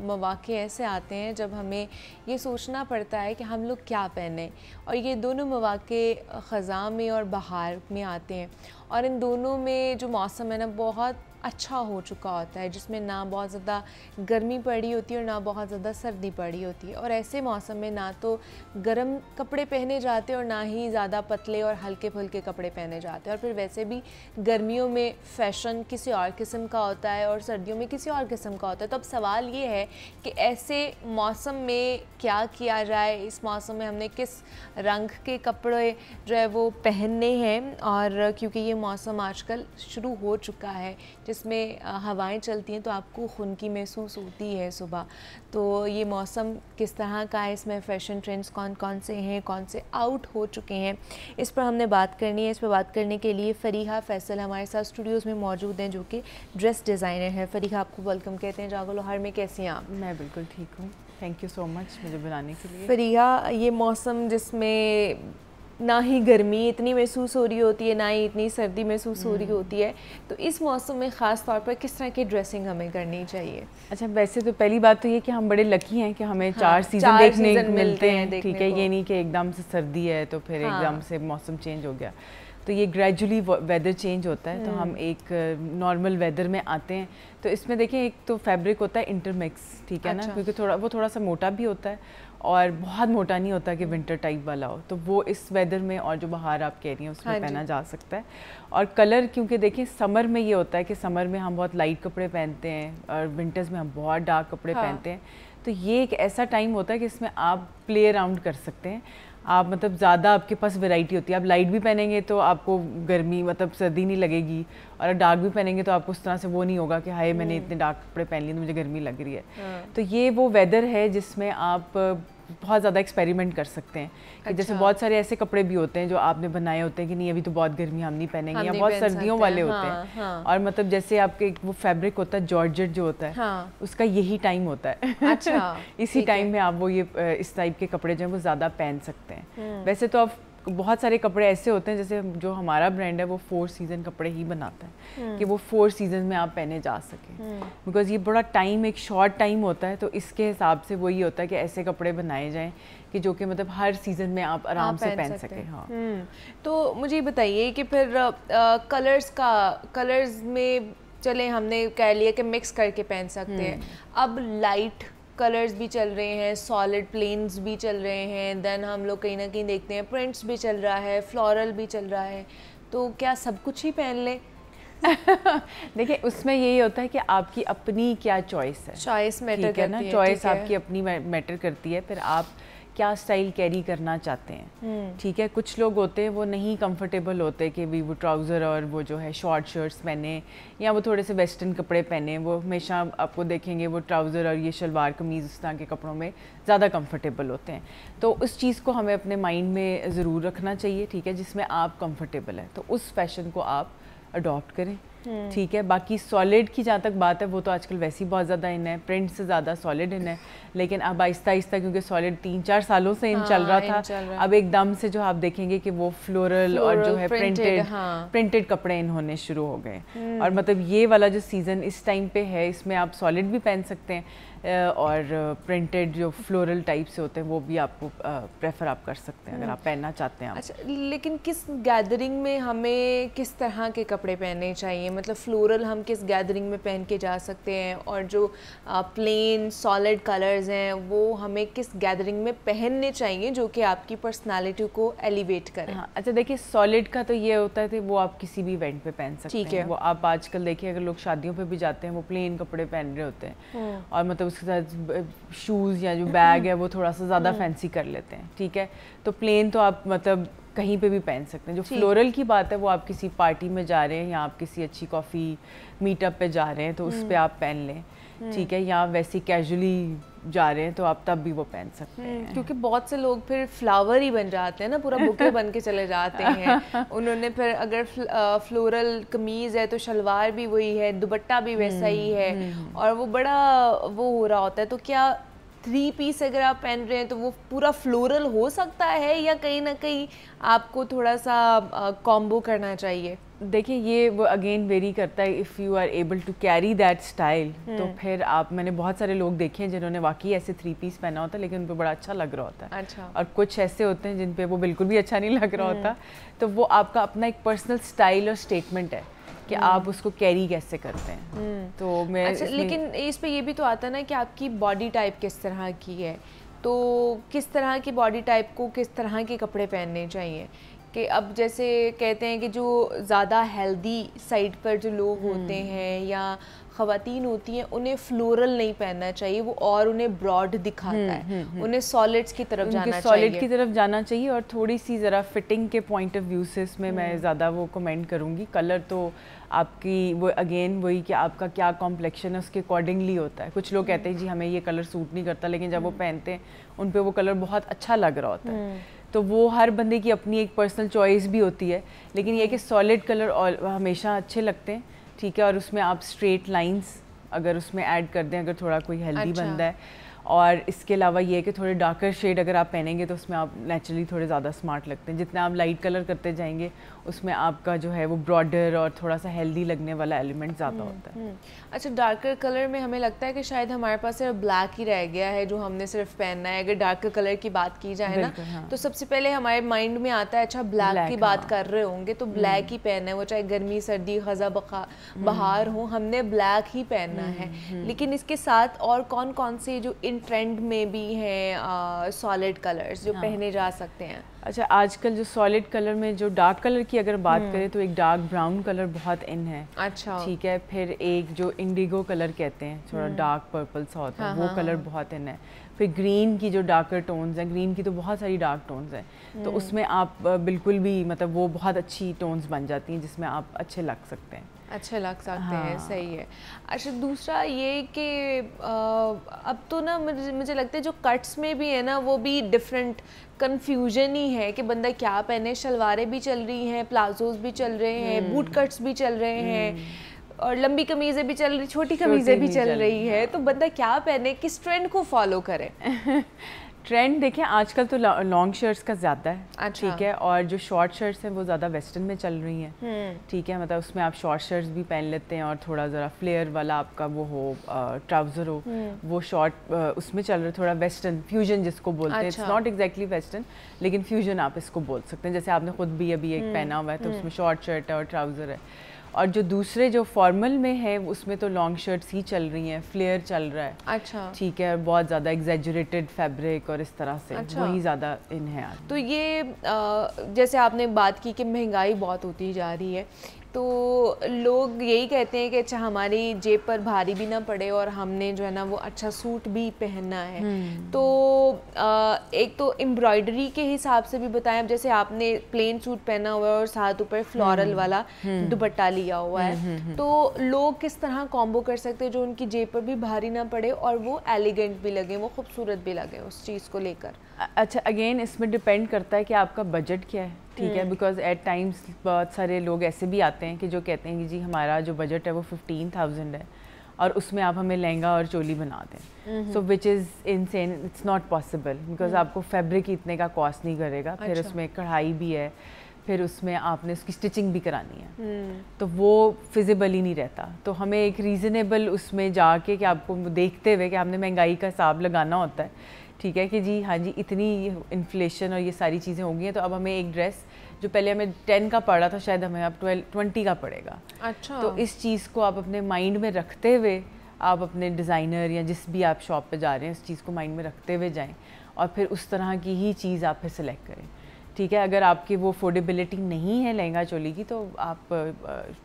मौक़े ऐसे आते हैं जब हमें ये सोचना पड़ता है कि हम लोग क्या पहने, और ये दोनों मौक़े ख़ज़ां में और बहार में आते हैं। और इन दोनों में जो मौसम है ना बहुत अच्छा हो चुका होता है, जिसमें ना बहुत ज़्यादा गर्मी पड़ी होती है और ना बहुत ज़्यादा सर्दी पड़ी होती है। और ऐसे मौसम में ना तो गर्म कपड़े पहने जाते हैं और ना ही ज़्यादा पतले और हल्के फुल्के कपड़े पहने जाते हैं। और फिर वैसे भी गर्मियों में फ़ैशन किसी और किस्म का होता है और सर्दियों में किसी और किस्म का होता है। तो अब सवाल ये है कि ऐसे मौसम में क्या किया जाए, इस मौसम में हमने किस रंग के कपड़े जो है वो पहनने हैं। और क्योंकि ये मौसम आजकल शुरू हो चुका है जिसमें हवाएं चलती हैं तो आपको खुनकी महसूस होती है सुबह। तो ये मौसम किस तरह का है, इसमें फ़ैशन ट्रेंड्स कौन कौन से हैं, कौन से आउट हो चुके हैं, इस पर हमने बात करनी है। इस पर बात करने के लिए फ़रीहा फैसल हमारे साथ स्टूडियोज़ में मौजूद हैं, जो कि ड्रेस डिज़ाइनर हैं। फ़रीहा, आपको वेलकम कहते हैं जागो लाहौर में। कैसी हैं आप? मैं बिल्कुल ठीक हूँ, थैंक यू सो मच मुझे बुलाने के लिए। फ़रीहा, ये मौसम जिसमें ना ही गर्मी इतनी महसूस हो रही होती है ना ही इतनी सर्दी महसूस हो रही होती है, तो इस मौसम में ख़ास तौर पर किस तरह की ड्रेसिंग हमें करनी चाहिए? अच्छा, वैसे तो पहली बात तो ये कि हम बड़े लकी हैं कि हमें 4 सीज़न देखने मिलते हैं, ठीक है। ये नहीं कि एकदम से सर्दी है तो फिर एकदम से मौसम चेंज हो गया। तो ये ग्रेजुअली वेदर चेंज होता है, तो हम एक नॉर्मल वेदर में आते हैं। तो इसमें देखें, एक तो फैब्रिक होता है इंटरमिक्स, ठीक है ना, क्योंकि थोड़ा सा मोटा भी होता है और बहुत मोटा नहीं होता कि विंटर टाइप वाला हो। तो वो इस वेदर में और जो बाहर आप कह रही हैं उसमें पहना जा सकता है। और कलर, क्योंकि देखें समर में ये होता है कि समर में हम बहुत लाइट कपड़े पहनते हैं और विंटर्स में हम बहुत डार्क कपड़े पहनते हैं। तो ये एक ऐसा टाइम होता है कि इसमें आप प्ले अराउंड कर सकते हैं। आप मतलब ज़्यादा आपके पास वैरायटी होती है। आप लाइट भी पहनेंगे तो आपको गर्मी मतलब सर्दी नहीं लगेगी, और डार्क भी पहनेंगे तो आपको उस तरह से वो नहीं होगा कि हाय मैंने इतने डार्क कपड़े पहन लिए तो मुझे गर्मी लग रही है। तो ये वो वेदर है जिसमें आप बहुत ज़्यादा एक्सपेरिमेंट कर सकते हैं। कि जैसे बहुत सारे ऐसे कपड़े भी होते हैं जो आपने बनाए होते हैं कि नहीं अभी तो बहुत गर्मी हम नहीं पहनेंगे, या बहुत सर्दियों वाले होते हैं। और मतलब जैसे आपके वो फैब्रिक होता है जॉर्जेट जो होता है, उसका यही टाइम होता है। अच्छा, इसी टाइम में आप वो ये इस टाइप के कपड़े जो है वो ज़्यादा पहन सकते हैं। वैसे तो आप बहुत सारे कपड़े ऐसे होते हैं, जैसे जो हमारा ब्रांड है वो 4 सीज़न कपड़े ही बनाता है कि वो 4 सीज़न में आप पहने जा सकें। बिकॉज ये बड़ा टाइम, एक शॉर्ट टाइम होता है, तो इसके हिसाब से वही होता है कि ऐसे कपड़े बनाए जाएं कि जो कि मतलब हर सीज़न में आप आराम से पहन सकें। हाँ, तो मुझे बताइए कि फिर कलर्स में चले हमने कह लिया कि मिक्स करके पहन सकते हैं। अब लाइट कलर्स भी चल रहे हैं, सॉलिड प्लेन्स भी चल रहे हैं, देन हम लोग कहीं ना कहीं देखते हैं प्रिंट्स भी चल रहा है, फ्लोरल भी चल रहा है। तो क्या सब कुछ ही पहन ले? देखिए, उसमें यही होता है कि आपकी अपनी क्या चॉइस है। चॉइस मैटर करती है ना, चॉइस आपकी अपनी मैटर करती है। फिर आप क्या स्टाइल कैरी करना चाहते हैं, ठीक है। कुछ लोग होते हैं वो नहीं कंफर्टेबल होते कि भी वो ट्राउज़र और वो जो है शॉर्ट शर्ट्स पहने, या वो थोड़े से वेस्टर्न कपड़े पहने। वो हमेशा आपको देखेंगे वो ट्राउज़र और ये शलवार कमीज़ इस तरह के कपड़ों में ज़्यादा कंफर्टेबल होते हैं। तो उस चीज़ को हमें अपने माइंड में ज़रूर रखना चाहिए, ठीक है, जिसमें आप कंफर्टेबल हैं तो उस फैशन को आप अडॉप्ट करें, ठीक है। बाकी सॉलिड की जहाँ तक बात है वो तो आजकल वैसे ही बहुत ज़्यादा इन है, प्रिंट से ज़्यादा सॉलिड इन है। लेकिन अब आहिस्ता आहिस्ता, क्योंकि सॉलिड 3-4 सालों से इन चल रहा था, अब एकदम से जो आप देखेंगे कि वो फ्लोरल और जो है प्रिंटेड कपड़े इन होने शुरू हो गए। और मतलब ये वाला जो सीज़न इस टाइम पे है, इसमें आप सॉलिड भी पहन सकते हैं और प्रिंटेड जो फ्लोरल टाइप से होते हैं वो भी आपको प्रेफर आप कर सकते हैं अगर आप पहनना चाहते हैं। अच्छा, लेकिन किस गैदरिंग में हमें किस तरह के कपड़े पहनने चाहिए? मतलब फ्लोरल हम किस गैदरिंग में पहन के जा सकते हैं, और जो प्लेन सॉलिड कलर्स हैं वो हमें किस गैदरिंग में पहनने चाहिए जो कि आपकी पर्सनालिटी को एलिवेट करें? हाँ, अच्छा देखिए, सॉलिड का तो ये होता है कि वो आप किसी भी इवेंट पे पहन सकते हैं। वो आप आजकल देखिए अगर लोग शादियों पे भी जाते हैं वो प्लेन कपड़े पहन रहे होते हैं, और मतलब उसके साथ शूज़ या जो बैग है वो थोड़ा सा ज़्यादा फैंसी कर लेते हैं, ठीक है। तो प्लेन तो आप मतलब कहीं पे भी पहन सकते हैं। जो फ्लोरल की बात है वो आप किसी पार्टी में जा रहे हैं या आप किसी अच्छी कॉफ़ी मीटअप पे जा रहे हैं तो उस पर आप पहन लें, ठीक है। या वैसे कैजुअली जा रहे हैं तो आप तब भी वो पहन सकते हैं। क्योंकि बहुत से लोग फिर फ्लावर ही बन जाते हैं ना, पूरा बुके बन के चले जाते हैं। उन्होंने फिर अगर फ्लोरल कमीज़ है तो शलवार भी वही है, दुपट्टा भी वैसा ही है, और वो बड़ा वो हो रहा होता है। तो क्या 3 पीस अगर आप पहन रहे हैं तो वो पूरा फ्लोरल हो सकता है, या कहीं ना कहीं आपको थोड़ा सा कॉम्बो करना चाहिए? देखिए ये वो अगेन वेरी करता है, if you are able to carry that style तो फिर आप, मैंने बहुत सारे लोग देखे हैं जिन्होंने वाकई ऐसे 3 पीस पहना होता है लेकिन उन पे बड़ा अच्छा लग रहा होता है। अच्छा। और कुछ ऐसे होते हैं जिन पे वो बिल्कुल भी अच्छा नहीं लग रहा होता, तो वो आपका अपना एक पर्सनल स्टाइल और स्टेटमेंट है कि आप उसको कैरी कैसे करते हैं। तो मैं अच्छा, लेकिन इस पे ये भी तो आता है ना कि आपकी बॉडी टाइप किस तरह की है, तो किस तरह की बॉडी टाइप को किस तरह के कपड़े पहनने चाहिए। कि अब जैसे कहते हैं कि जो ज़्यादा हेल्दी साइड पर जो लोग होते हैं या ख़वातीन होती हैं उन्हें फ्लोरल नहीं पहनना चाहिए, वो और उन्हें ब्रॉड दिखाता है, उन्हें सॉलिड्स की तरफ जाना चाहिए, सॉलिड की तरफ जाना चाहिए और थोड़ी सी ज़रा फिटिंग के पॉइंट ऑफ व्यू से इसमें मैं ज़्यादा वो कमेंट करूँगी। कलर तो आपकी वो अगेन वही कि आपका क्या कॉम्प्लेक्शन है उसके अकॉर्डिंगली होता है। कुछ लोग कहते हैं जी हमें ये कलर सूट नहीं करता, लेकिन जब वो पहनते हैं उन पे वो कलर बहुत अच्छा लग रहा होता है। तो वो हर बंदे की अपनी एक पर्सनल चॉइस भी होती है, लेकिन ये कि सॉलिड कलर हमेशा अच्छे लगते हैं, ठीक है। और उसमें आप स्ट्रेट लाइंस अगर उसमें ऐड कर दें, अगर थोड़ा कोई हेल्दी बंदा है, और इसके अलावा ये है कि थोड़े डार्कर शेड अगर आप पहनेंगे तो उसमें आप नेचुरली थोड़े ज़्यादा स्मार्ट लगते हैं। जितना आप लाइट कलर करते जाएंगे उसमें आपका जो है वो ब्रॉडर और थोड़ा सा हेल्दी लगने वाला एलिमेंट ज़्यादा होता है। अच्छा, डार्कर कलर में हमें लगता है कि शायद हमारे पास सिर्फ ब्लैक ही रह गया है जो हमने सिर्फ पहनना है। अगर डार्कर कलर की बात की जाए ना, हाँ। तो सबसे पहले हमारे माइंड में आता है अच्छा ब्लैक की बात कर रहे होंगे तो ब्लैक ही पहनना है, वो चाहे गर्मी सर्दी खज़ा बहार हो, हमने ब्लैक ही पहनना है। लेकिन इसके साथ और कौन कौन से जो इन ट्रेंड में भी हैं सॉलिड कलर्स जो पहने जा सकते हैं? अच्छा, आजकल जो सॉलिड कलर में जो डार्क कलर की अगर बात करें तो एक डार्क ब्राउन कलर बहुत इन है। अच्छा, ठीक है। फिर एक जो इंडिगो कलर कहते हैं, थोड़ा डार्क पर्पल सा होता है, वो कलर बहुत इन है। फिर ग्रीन की जो डार्कर टोन्स हैं, ग्रीन की तो बहुत सारी डार्क टोन्स हैं, तो उसमें आप बिल्कुल भी मतलब वो बहुत अच्छी टोन्स बन जाती हैं जिसमें आप अच्छे लग सकते हैं, अच्छे लग सकते हैं। सही है। अच्छा, दूसरा ये कि अब तो ना मुझे लगता है जो कट्स में भी है ना वो भी डिफरेंट कन्फ्यूजन ही है कि बंदा क्या पहने। शलवारें भी चल रही हैं, प्लाजोज भी चल रहे हैं, बूट कट्स भी चल रहे हैं और लंबी कमीज़ें भी चल रही, छोटी कमीज़ें भी चल रही है, तो बंदा क्या पहने, किस ट्रेंड को फॉलो करे? ट्रेंड देखें आजकल तो लॉन्ग शर्ट्स का ज़्यादा है। अच्छा। ठीक है। और जो शॉर्ट शर्ट्स हैं वो ज़्यादा वेस्टर्न में चल रही हैं। ठीक है, मतलब उसमें आप शॉर्ट शर्ट्स भी पहन लेते हैं और थोड़ा ज़रा फ्लेयर वाला आपका वो हो ट्राउज़र हो, वो शॉर्ट उसमें चल रहा है, थोड़ा वेस्टर्न फ्यूजन जिसको बोलते हैं। इट्स नॉट एग्जैक्टली वेस्टर्न, लेकिन फ्यूजन आप इसको बोल सकते हैं। जैसे आपने खुद भी अभी एक पहना हुआ है तो उसमें शॉर्ट शर्ट है और ट्राउज़र है। और जो दूसरे जो फॉर्मल में है उसमें तो लॉन्ग शर्ट्स ही चल रही हैं, फ्लेयर चल रहा है। अच्छा। ठीक है, बहुत ज़्यादा एग्जैजुरेटेड फैब्रिक और इस तरह से। अच्छा। वही ज़्यादा इन है। तो ये जैसे आपने बात की कि महंगाई बहुत होती जा रही है, तो लोग यही कहते हैं कि अच्छा हमारी जेब पर भारी भी ना पड़े और हमने जो है ना वो अच्छा सूट भी पहनना है। तो एक तो एम्ब्रॉयडरी के हिसाब से भी बताएं, अब जैसे आपने प्लेन सूट पहना हुआ है और साथ ऊपर फ्लोरल वाला दुपट्टा लिया हुआ है, तो लोग किस तरह कॉम्बो कर सकते हैं जो उनकी जेब पर भी भारी ना पड़े और वो एलिगेंट भी लगे, वो खूबसूरत भी लगे उस चीज़ को लेकर? अच्छा, अगेन इसमें डिपेंड करता है कि आपका बजट क्या है। ठीक है, बिकॉज एट टाइम्स बहुत सारे लोग ऐसे भी आते हैं कि जो कहते हैं कि जी हमारा जो बजट है वो 15,000 है और उसमें आप हमें लहंगा और चोली बना दें। So which is insane, it's not possible, because आपको फैब्रिक इतने का कॉस्ट नहीं करेगा। फिर उसमें कढ़ाई भी है, फिर उसमें आपने उसकी स्टिचिंग भी करानी है, तो वो फिजिबल ही नहीं रहता। तो हमें एक रीज़नेबल उसमें जाके कि आपको देखते हुए कि आपने महंगाई का हिसाब लगाना होता है। ठीक है कि जी हाँ जी इतनी इन्फ्लेशन और ये सारी चीज़ें हो गई हैं, तो अब हमें एक ड्रेस जो पहले हमें 10 का पड़ा था शायद हमें अब 20 का पड़ेगा। अच्छा। तो इस चीज़ को आप अपने माइंड में रखते हुए आप अपने डिज़ाइनर या जिस भी आप शॉप पे जा रहे हैं इस चीज़ को माइंड में रखते हुए जाएं और फिर उस तरह की ही चीज़ आप फिर सेलेक्ट करें। ठीक है, अगर आपकी वो अफोर्डेबिलिटी नहीं है लहंगा चोली की तो आप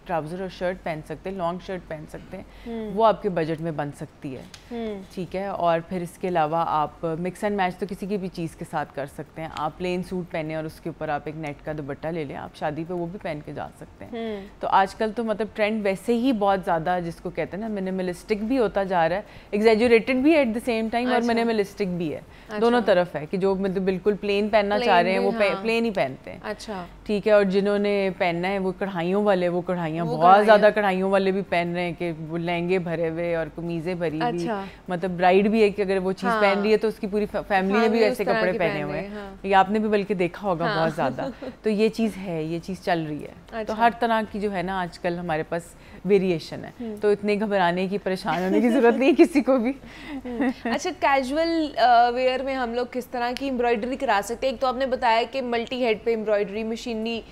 ट्राउज़र और शर्ट पहन सकते हैं, लॉन्ग शर्ट पहन सकते हैं, वो आपके बजट में बन सकती है। ठीक है, और फिर इसके अलावा आप मिक्स एंड मैच तो किसी की भी चीज़ के साथ कर सकते हैं। आप प्लेन सूट पहने और उसके ऊपर आप एक नेट का दुपट्टा ले लें, आप शादी पे वो भी पहन के जा सकते हैं। तो आजकल तो मतलब ट्रेंड वैसे ही बहुत ज़्यादा जिसको कहते हैं ना मिनिमलिस्टिक भी होता जा रहा है, एग्जैजुरेटेड भी एट द सेम टाइम और मिनिमलिस्टिक भी है। दोनों तरफ है कि जो मतलब बिल्कुल प्लेन पहनना चाह रहे हैं वो प्लेन ही पहनते हैं। अच्छा, ठीक है। और जिन्होंने पहनना है वो कढ़ाइयों वाले, वो कढ़ाइयाँ बहुत ज़्यादा कढ़ाइयों वाले भी पहन रहे हैं कि वो लहंगे भरे हुए और कमीज़ें भरी हुई। मतलब ब्राइड भी है कि अगर वो चीज़ पहन रही है तो उसकी पूरी फैमिली ने भी ऐसे कपड़े पहने हुए हैं। ये आपने भी बल्कि देखा होगा बहुत ज़्यादा। तो ये चीज़ है, ये चीज़ चल रही है। तो हर तरह की जो है ना आजकल हमारे पास वेरिएशन है, तो इतने घबराने की, परेशान होने की ज़रूरत नहीं किसी को भी। अच्छा, कैजुअल वेयर में हम लोग किस तरह की एम्ब्रॉयडरी करा सकते हैं? एक तो आपने बताया कि मल्टी हेड पे एम्ब्रॉयडरी, मशीनी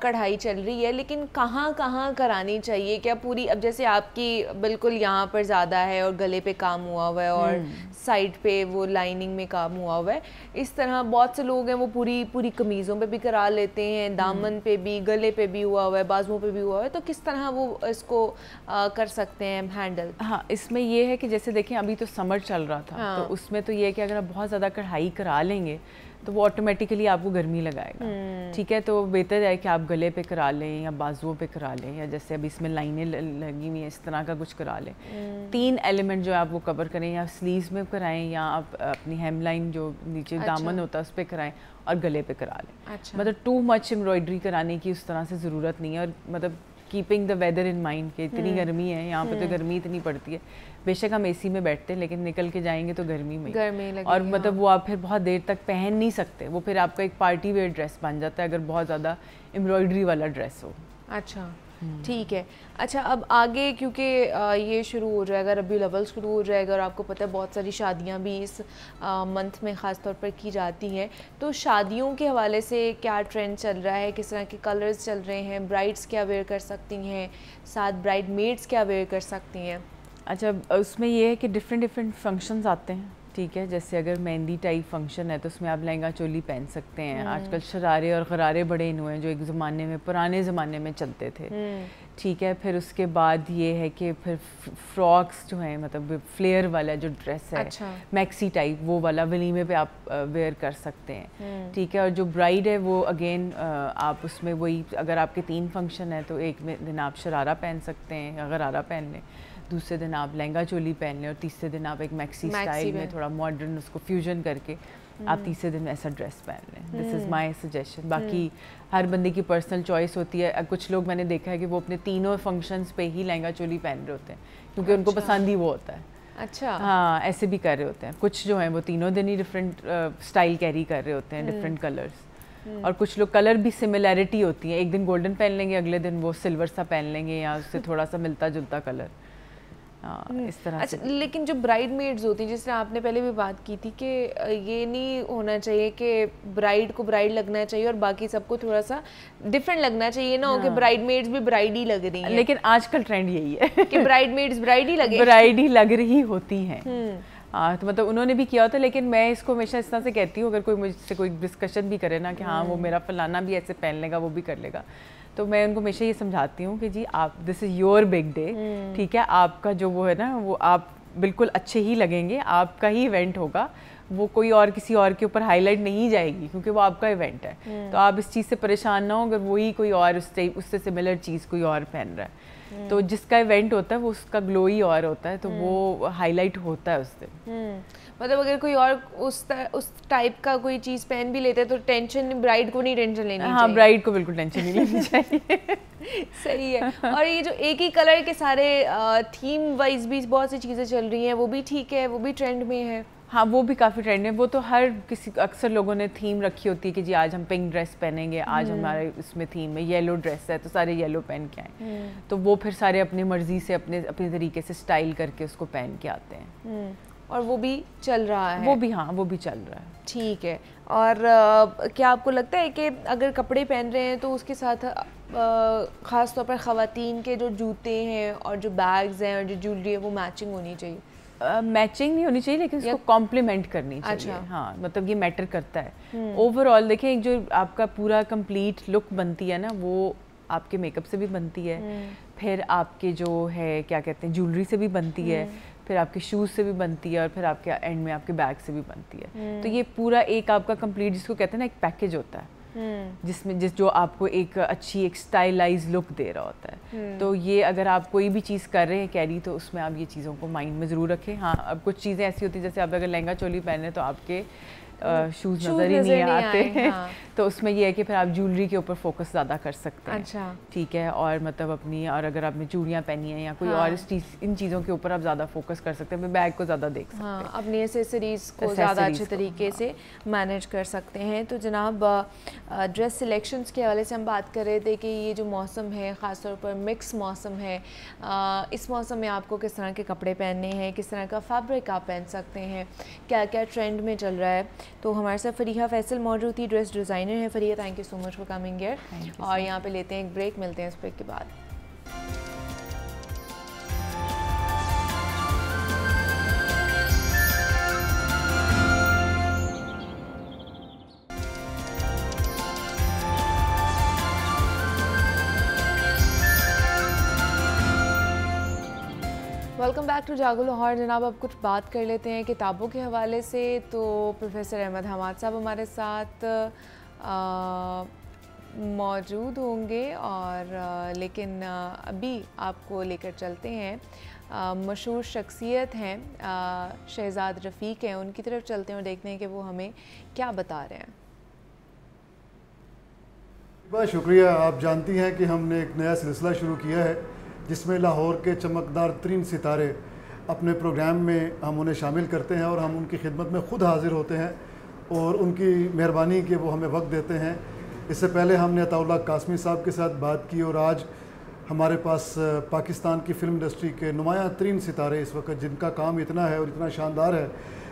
कढ़ाई चल रही है, लेकिन कहाँ कहाँ करानी चाहिए? क्या पूरी, अब जैसे आपकी बिल्कुल यहाँ पर ज़्यादा है और गले पे काम हुआ हुआ है और साइड पे वो लाइनिंग में काम हुआ हुआ है, इस तरह बहुत से लोग हैं वो पूरी पूरी कमीज़ों पे भी करा लेते हैं, दामन पे भी, गले पे भी हुआ हुआ है, बाजुओं पे भी हुआ हुआ है, तो किस तरह वो इसको कर सकते हैं हैंडल? हाँ, इसमें ये है कि जैसे देखें अभी तो समर चल रहा था, तो उसमें तो ये है कि अगर आप बहुत ज़्यादा कढ़ाई करा लेंगे तो वो ऑटोमेटिकली आपको गर्मी लगाएगा। ठीक है, तो बेहतर है कि आप गले पे करा लें या बाजुओं पे करा लें, या जैसे अभी इसमें लाइनें लगी हुई हैं इस तरह का कुछ करा लें। 3 एलिमेंट जो आप वो कवर करें, या स्लीव्स में कराएं या आप अपनी हेम लाइन जो नीचे दामन होता है उस पर कराएं और गले पे करा लें। मतलब टू मच एम्ब्रॉयडरी कराने की उस तरह से ज़रूरत नहीं है। और मतलब keeping the weather in mind कि इतनी गर्मी है यहाँ पे, तो गर्मी इतनी पड़ती है, बेशक हम एसी में बैठते हैं लेकिन निकल के जाएंगे तो गर्मी में लगेगी। और मतलब वो आप फिर बहुत देर तक पहन नहीं सकते, वो फिर आपका एक पार्टी वेयर ड्रेस बन जाता है अगर बहुत ज़्यादा एम्ब्रॉयडरी वाला ड्रेस हो। अच्छा, ठीक है। अच्छा, अब आगे क्योंकि ये शुरू हो जाएगा, रबीउल अव्वल शुरू हो जाएगा और आपको पता है बहुत सारी शादियां भी इस मंथ में ख़ास तौर पर की जाती हैं, तो शादियों के हवाले से क्या ट्रेंड चल रहा है, किस तरह के कलर्स चल रहे हैं, ब्राइड्स क्या वेयर कर सकती हैं, साथ ब्राइड मेड्स क्या वेयर कर सकती हैं? अच्छा, उसमें ये है कि डिफरेंट फंक्शंस आते हैं। ठीक है, जैसे अगर मेहंदी टाइप फंक्शन है तो उसमें आप लहंगा चोली पहन सकते हैं। आजकल शरारे और गरारे बड़े इन हुए हैं जो एक ज़माने में, पुराने ज़माने में चलते थे। ठीक है, फिर उसके बाद ये है कि फिर फ्रॉक्स जो हैं, मतलब फ्लेयर वाला जो ड्रेस है, मैक्सी टाइप, वो वाला वलीमे पे आप वेयर कर सकते हैं। ठीक है, और जो ब्राइड है वो अगेन आप उसमें वही, अगर आपके 3 फंक्शन है तो एक दिन आप शरारा पहन सकते हैं या गरारा पहन लें, दूसरे दिन आप लहंगा चोली पहन लें और तीसरे दिन आप एक मैक्सी स्टाइल में थोड़ा मॉडर्न उसको फ्यूजन करके आप तीसरे दिन ऐसा ड्रेस पहन लें। This is my suggestion. बाकी हर बंदे की पर्सनल चॉइस होती है। कुछ लोग मैंने देखा है कि वो अपने तीनों फंक्शंस पे ही लहंगा चोली पहन रहे होते हैं क्योंकि उनको पसंद ही वो होता है। अच्छा, हाँ, ऐसे भी कर रहे होते हैं। कुछ जो हैं वो तीनों दिन ही डिफरेंट स्टाइल कैरी कर रहे होते हैं, डिफरेंट कलर्स। और कुछ लोग कलर भी सिमिलैरिटी होती है, एक दिन गोल्डन पहन लेंगे, अगले दिन वो सिल्वर सा पहन लेंगे या उससे थोड़ा सा मिलता जुलता कलर। इस तरह अच्छा, लेकिन जो ब्राइड मेड्स होती हैं, जिससे आपने पहले भी बात की थी कि ये नहीं होना चाहिए कि ब्राइड को ब्राइड लगना चाहिए और बाकी सबको थोड़ा सा डिफरेंट लगना चाहिए, ना हो कि ब्राइड मेड्स भी ब्राइड ही लग रही हैं। लेकिन आजकल ट्रेंड यही है कि ब्राइड मेड्स ब्राइड ही लगे, ब्राइड ही लग रही होती हैं। तो मतलब उन्होंने भी किया होता, लेकिन मैं इसको हमेशा इस तरह से कहती हूँ, अगर कोई मुझसे कोई डिस्कशन भी करे ना कि हाँ वो मेरा फलाना भी ऐसे पहन लेगा, वो भी कर लेगा, तो मैं उनको हमेशा ये समझाती हूँ कि जी आप, this is your big day. ठीक है, आपका जो वो है ना, वो आप बिल्कुल अच्छे ही लगेंगे, आपका ही इवेंट होगा, वो कोई और किसी और के ऊपर हाईलाइट नहीं जाएगी क्योंकि वो आपका इवेंट है। तो आप इस चीज़ से परेशान ना हो अगर वही कोई और उससे सिमिलर चीज़ कोई और पहन रहा है। तो जिसका इवेंट होता है वो उसका ग्लो ही और होता है, तो वो हाईलाइट होता है उस दिन। मतलब अगर कोई और उस टाइप का कोई चीज़ पहन भी लेते हैं तो टेंशन ब्राइड को नहीं टेंशन लेनी चाहिए। हाँ, ब्राइड को बिल्कुल टेंशन नहीं लेनी चाहिए। सही है। और ये जो एक ही कलर के सारे थीम वाइज भी बहुत सी चीज़ें चल रही हैं, वो भी ठीक है, वो भी ट्रेंड में है। हाँ, वो भी काफ़ी ट्रेंड है। वो तो हर किसी, अक्सर लोगों ने थीम रखी होती है कि जी आज हम पिंक ड्रेस पहनेंगे, आज हमारे इसमें थीम में येलो ड्रेस है तो सारे येलो पहन के आए। तो वो फिर सारे अपनी मर्जी से अपने तरीके से स्टाइल करके उसको पहन के आते हैं। और वो भी चल रहा है। वो भी, हाँ, वो भी चल रहा है। ठीक है। और क्या आपको लगता है कि अगर कपड़े पहन रहे हैं तो उसके साथ ख़ास तौर पर ख़वातीन के जो जूते हैं और जो बैग्स हैं और जो ज्वेलरी है वो मैचिंग होनी चाहिए? मैचिंग नहीं होनी चाहिए लेकिन उसको कॉम्प्लीमेंट करनी चाहिए। अच्छा। हाँ, मतलब ये मैटर करता है। ओवरऑल देखें, एक जो आपका पूरा कंप्लीट लुक बनती है ना, वो आपके मेकअप से भी बनती है, फिर आपके जो है क्या कहते हैं ज्वेलरी से भी बनती है, फिर आपके शूज़ से भी बनती है और फिर आपके एंड में आपके बैग से भी बनती है। तो ये पूरा एक आपका कंप्लीट, जिसको कहते हैं ना, एक पैकेज होता है जिसमें जो आपको एक अच्छी एक स्टाइलाइज लुक दे रहा होता है। तो ये अगर आप कोई भी चीज़ कर रहे हैं कैरी, तो उसमें आप ये चीज़ों को माइंड में ज़रूर रखें। हाँ, अब कुछ चीज़ें ऐसी होती हैं, जैसे आप अगर लहंगा चोली पहने तो आपके शूज़ नज़र ही नहीं आते हैं। हाँ। तो उसमें ये है कि फिर आप ज्वेलरी के ऊपर फोकस ज़्यादा कर सकते हैं। अच्छा, ठीक है। और मतलब अपनी, और अगर आपने चूड़ियाँ पहनी है या कोई और इन चीज़ों के ऊपर आप ज़्यादा फोकस कर सकते हैं, अपने बैग को ज़्यादा देख सकते हैं, अपनी एसेसरीज़ को ज़्यादा अच्छे तरीके से मैनेज कर सकते हैं। तो जनाब ड्रेस सिलेक्शंस के हवाले से हम बात कर रहे थे कि ये जो मौसम है, ख़ासतौर पर मिक्स मौसम है, इस मौसम में आपको किस तरह के कपड़े पहनने हैं, किस तरह का फैब्रिक आप पहन सकते हैं, क्या क्या ट्रेंड में चल रहा है। तो हमारे साथ फरीहा फैसल मौजूद थी, ड्रेस डिज़ाइनर है। Fariha, thank you so much for coming here. और यहाँ पे लेते हैं एक ब्रेक, मिलते हैं इस ब्रेक के बाद। वेलकम बैक टू जागो लाहौर। जनाब, अब कुछ बात कर लेते हैं किताबों के हवाले से। तो प्रोफेसर अहमद हमाद साहब हमारे साथ मौजूद होंगे, और लेकिन अभी आपको लेकर चलते हैं मशहूर शख्सियत हैं, शहजाद रफ़ीक हैं, उनकी तरफ चलते हैं और देखते हैं कि वो हमें क्या बता रहे हैं। बहुत शुक्रिया। आप जानती हैं कि हमने एक नया सिलसिला शुरू किया है जिसमें लाहौर के चमकदार तरीन सितारे अपने प्रोग्राम में हम उन्हें शामिल करते हैं और हम उनकी खिदमत में ख़ुद हाज़िर होते हैं और उनकी मेहरबानी कि वो हमें वक्त देते हैं। इससे पहले हमने अताउल्लाह कासमी साहब के साथ बात की, और आज हमारे पास पाकिस्तान की फ़िल्म इंडस्ट्री के नुमायाँ तरीन सितारे इस वक्त, जिनका काम इतना है और इतना शानदार है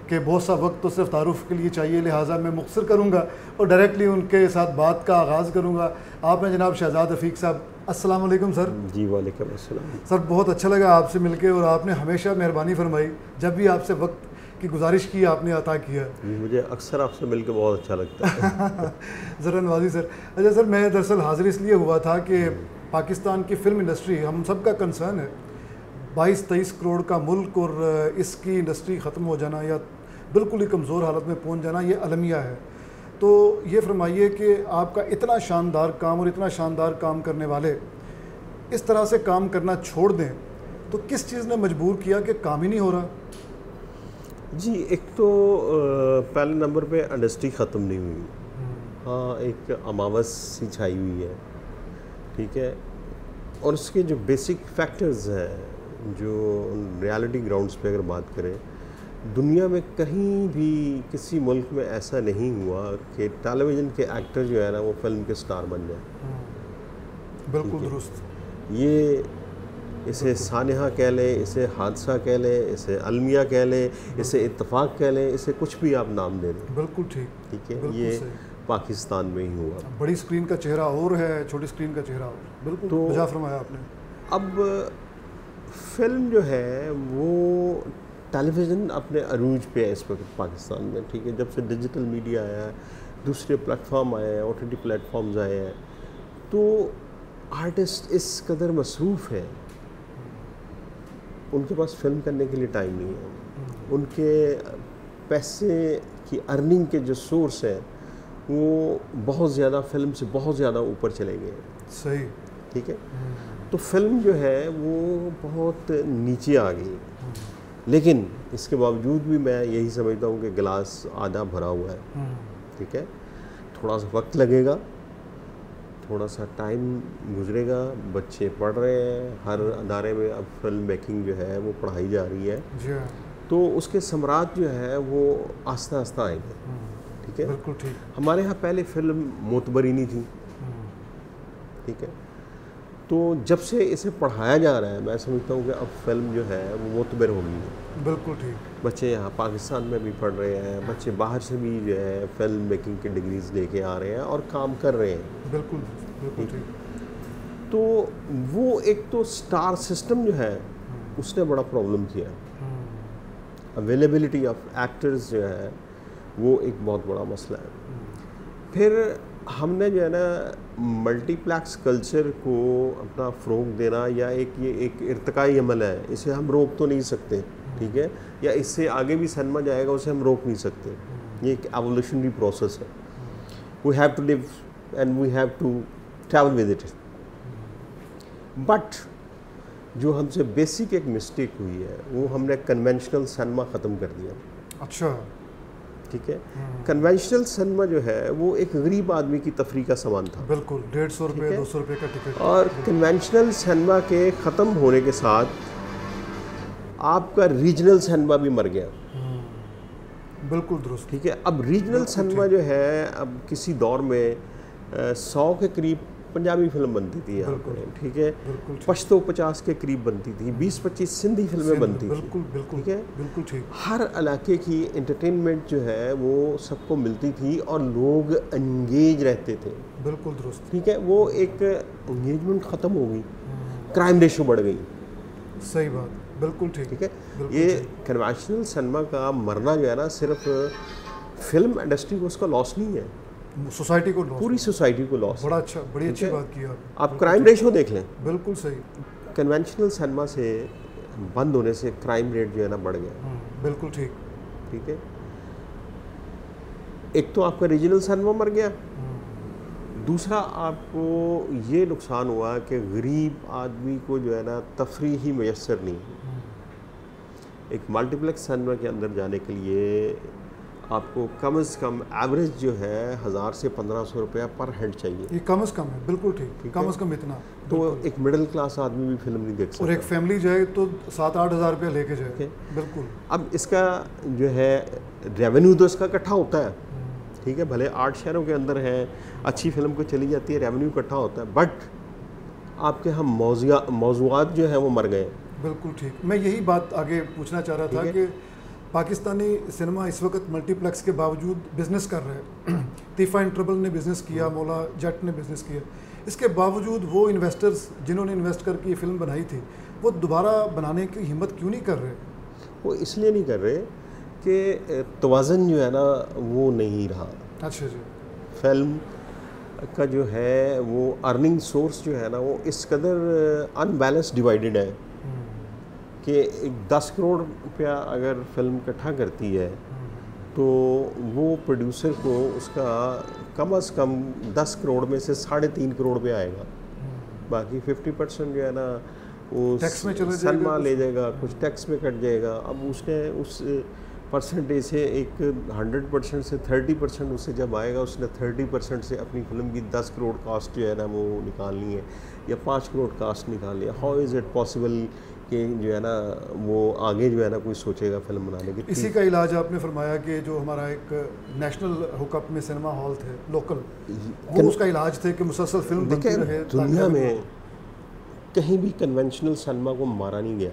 कि बहुत सा वक्त तो सिर्फ तारुफ़ के लिए चाहिए, लिहाजा मैं मुख्तर करूँगा और डायरेक्टली उनके साथ बात का आगाज़ करूँगा। आप हैं जनाब शहजाद रफ़ीक साहब। अस्सलाम वालेकुम सर। जी वालेकुम अस्सलाम। सर, बहुत अच्छा लगा आपसे मिलके, और आपने हमेशा मेहरबानी फरमाई, जब भी आपसे वक्त की गुजारिश की आपने अता किया। मुझे अक्सर आपसे मिलकर बहुत अच्छा लगता है। ज़रा नवाजी सर। अच्छा सर, मैं दरअसल हाज़िर इसलिए हुआ था कि पाकिस्तान की फ़िल्म इंडस्ट्री हम सब का कंसर्न है। 22-23 करोड़ का मुल्क और इसकी इंडस्ट्री ख़त्म हो जाना या बिल्कुल ही कमज़ोर हालत में पहुंच जाना, ये अलमिया है। तो ये फरमाइए कि आपका इतना शानदार काम और इतना शानदार काम करने वाले इस तरह से काम करना छोड़ दें, तो किस चीज़ ने मजबूर किया कि काम ही नहीं हो रहा? जी, एक तो पहले नंबर पे इंडस्ट्री ख़त्म नहीं हुई। हाँ, एक अमावस सी छाई हुई है, ठीक है। और उसके जो बेसिक फैक्टर्स हैं, जो रियलिटी ग्राउंड्स पे अगर बात करें, दुनिया में कहीं भी किसी मुल्क में ऐसा नहीं हुआ कि टेलीविज़न के एक्टर जो है ना वो फिल्म के स्टार बन जाए। बिल्कुल दुरुस्त। ये इसे सानिहा कह लें, इसे हादसा कह लें, इसे अलमिया कह लें, इसे इत्तफाक कह लें, इसे कुछ भी आप नाम दे दें। बिल्कुल ठीक, ठीक है। ये पाकिस्तान में ही हुआ। बड़ी स्क्रीन का चेहरा और है, छोटी स्क्रीन का चेहरा और। बिल्कुल तो मजा फरमाया आपने। अब फिल्म जो है वो टेलीविज़न अपने अरूज पे है इस वक्त पाकिस्तान में, ठीक है। जब से डिजिटल मीडिया आया है, दूसरे प्लेटफॉर्म आए हैं, OTT प्लेटफॉर्म्स आए हैं, तो आर्टिस्ट इस कदर मसरूफ़ है, उनके पास फिल्म करने के लिए टाइम नहीं है। उनके पैसे की अर्निंग के जो सोर्स हैं वो बहुत ज़्यादा फिल्म से बहुत ज़्यादा ऊपर चले गए हैं। सही, ठीक है। तो फिल्म जो है वो बहुत नीचे आ गई, लेकिन इसके बावजूद भी मैं यही समझता हूँ कि गिलास आधा भरा हुआ है, ठीक है। थोड़ा सा वक्त लगेगा, थोड़ा सा टाइम गुजरेगा, बच्चे पढ़ रहे हैं, हर अदारे में अब फिल्म मेकिंग जो है वो पढ़ाई जा रही है, तो उसके समरात जो है वो आस्ता आस्ता आएंगे, ठीक है। बिल्कुल ठीक। हमारे यहाँ पहले फिल्म मोतबरी नहीं थी, ठीक है। तो जब से इसे पढ़ाया जा रहा है, मैं समझता हूँ कि अब फिल्म जो है वो मोतबर हो गई है। बिल्कुल ठीक। बच्चे यहाँ पाकिस्तान में भी पढ़ रहे हैं, बच्चे बाहर से भी जो है फिल्म मेकिंग की डिग्रीज लेके आ रहे हैं और काम कर रहे हैं। बिल्कुल बिल्कुल ठीक। तो वो एक तो स्टार सिस्टम जो है उसने बड़ा प्रॉब्लम किया। अवेलेबिलिटी ऑफ एक्टर्स जो है वो एक बहुत बड़ा मसला है। फिर हमने जो है ना मल्टीप्लेक्स कल्चर को अपना फ़रोग देना, या ये एक इर्तिकाई अमल है, इसे हम रोक तो नहीं सकते, ठीक है, या इससे आगे भी सिनेमा जाएगा उसे हम रोक नहीं सकते। ये एक एवोल्यूशनरी प्रोसेस है। We have to live and we have to travel with it. But जो हमसे बेसिक एक मिस्टेक हुई है वो हमने कन्वेंशनल सिनेमा ख़त्म कर दिया। अच्छा। ठीक है। कन्वेंशनल सिनेमा जो है वो एक गरीब आदमी की तफरी का सामान था, बिल्कुल 150 रुपये 200 रुपये का टिकट। और कन्वेंशनल सिनेमा के ख़त्म होने के साथ आपका रीजनल सिनेमा भी मर गया। बिल्कुल दुरुस्त, ठीक है। अब रीजनल सिनेमा जो है, अब किसी दौर में 100 के करीब पंजाबी फिल्म बनती थी यहाँ पे, ठीक है, पश्तो 50 के करीब बनती थी, 20-25 सिंधी फिल्में बनती थी, ठीक है, बिल्कुल ठीक। हर इलाके की एंटरटेनमेंट जो है वो सबको मिलती थी और लोग एंगेज रहते थे, बिल्कुल दुरुस्त, ठीक है। वो एक एंगेजमेंट ख़त्म हो गई, क्राइम रेशो बढ़ गई। सही बात, बिल्कुल ठीक, ठीक है। ये कन्वेंशनल सिनेमा का मरना जो है ना, सिर्फ फिल्म इंडस्ट्री को उसका लॉस नहीं है, सोसाइटी को लॉस, पूरी सोसाइटी को लॉस। बड़ा अच्छा, बड़ी अच्छी बात की आप क्राइम रेशो देख लें, बिल्कुल सही। कन्वेंशनल सिनेमा से बंद होने से क्राइम रेट जो है ना बढ़ गया, बिल्कुल ठीक, ठीक है। एक तो आपका रीजनल सिनेमा मर गया, दूसरा आपको ये नुकसान हुआ कि गरीब आदमी को जो है ना तफरी ही मैसर नहीं। एक मल्टीप्लेक्स सिनेमा के अंदर जाने के लिए आपको कम से कम एवरेज जो है 1000 से 1500 रुपया पर हेड चाहिए। ये कम से कम है, बिल्कुल ठीक, कम से कम इतना। तो एक मिडिल क्लास आदमी भी फिल्म नहीं देख सकता, और एक फैमिली जाए तो 7-8 हज़ार रुपया लेके जाए, बिल्कुल। अब इसका जो है रेवेन्यू तो इसका इकट्ठा होता है, ठीक है, भले 8 शहरों के अंदर है, अच्छी फिल्म को चली जाती है, रेवेन्यू इकट्ठा होता है, बट आपके हम मौज़ूआत जो है वो मर गए। बिल्कुल ठीक। मैं यही बात आगे पूछना चाह रहा था कि पाकिस्तानी सिनेमा इस वक्त मल्टीप्लेक्स के बावजूद बिज़नेस कर रहे हैं। तीफा एंड ट्रबल ने बिज़नेस किया, मौला जट ने बिज़नेस किया, इसके बावजूद वो इन्वेस्टर्स जिन्होंने इन्वेस्ट करके ये फिल्म बनाई थी, वो दोबारा बनाने की हिम्मत क्यों नहीं कर रहे? वो इसलिए नहीं कर रहे कि तवाज़न जो है ना वो नहीं रहा। अच्छा जी। फिल्म का जो है वो अर्निंग सोर्स जो है ना वो इस कदर अनबैलेंस डिवाइडेड है कि 10 करोड़ रुपया अगर फिल्म इकट्ठा करती है तो वो प्रोड्यूसर को उसका कम से कम 10 करोड़ में से 3.5 करोड़ रुपया आएगा, बाकी 50% जो है ना वो टैक्स में चले सिनेमा ले जाएगा, कुछ टैक्स में कट जाएगा। अब उसने उस परसेंटेज से एक 100% से 30% उससे जब आएगा, उसने 30% से अपनी फिल्म की 10 करोड़ कास्ट जो है ना वो निकालनी है या 5 करोड़ कास्ट निकालनी है। हाउ इज़ इट पॉसिबल कि जो है ना वो आगे जो है ना कोई सोचेगा फिल्म बनाने की। इसी का इलाज आपने फरमाया कि जो हमारा एक नेशनल हुकअप में सिनेमा हॉल थे लोकल, वो उसका इलाज थे कि मुसलसल फिल्म बनती रहे। दुनिया में कहीं भी कन्वेंशनल सिनेमा को मारा नहीं गया,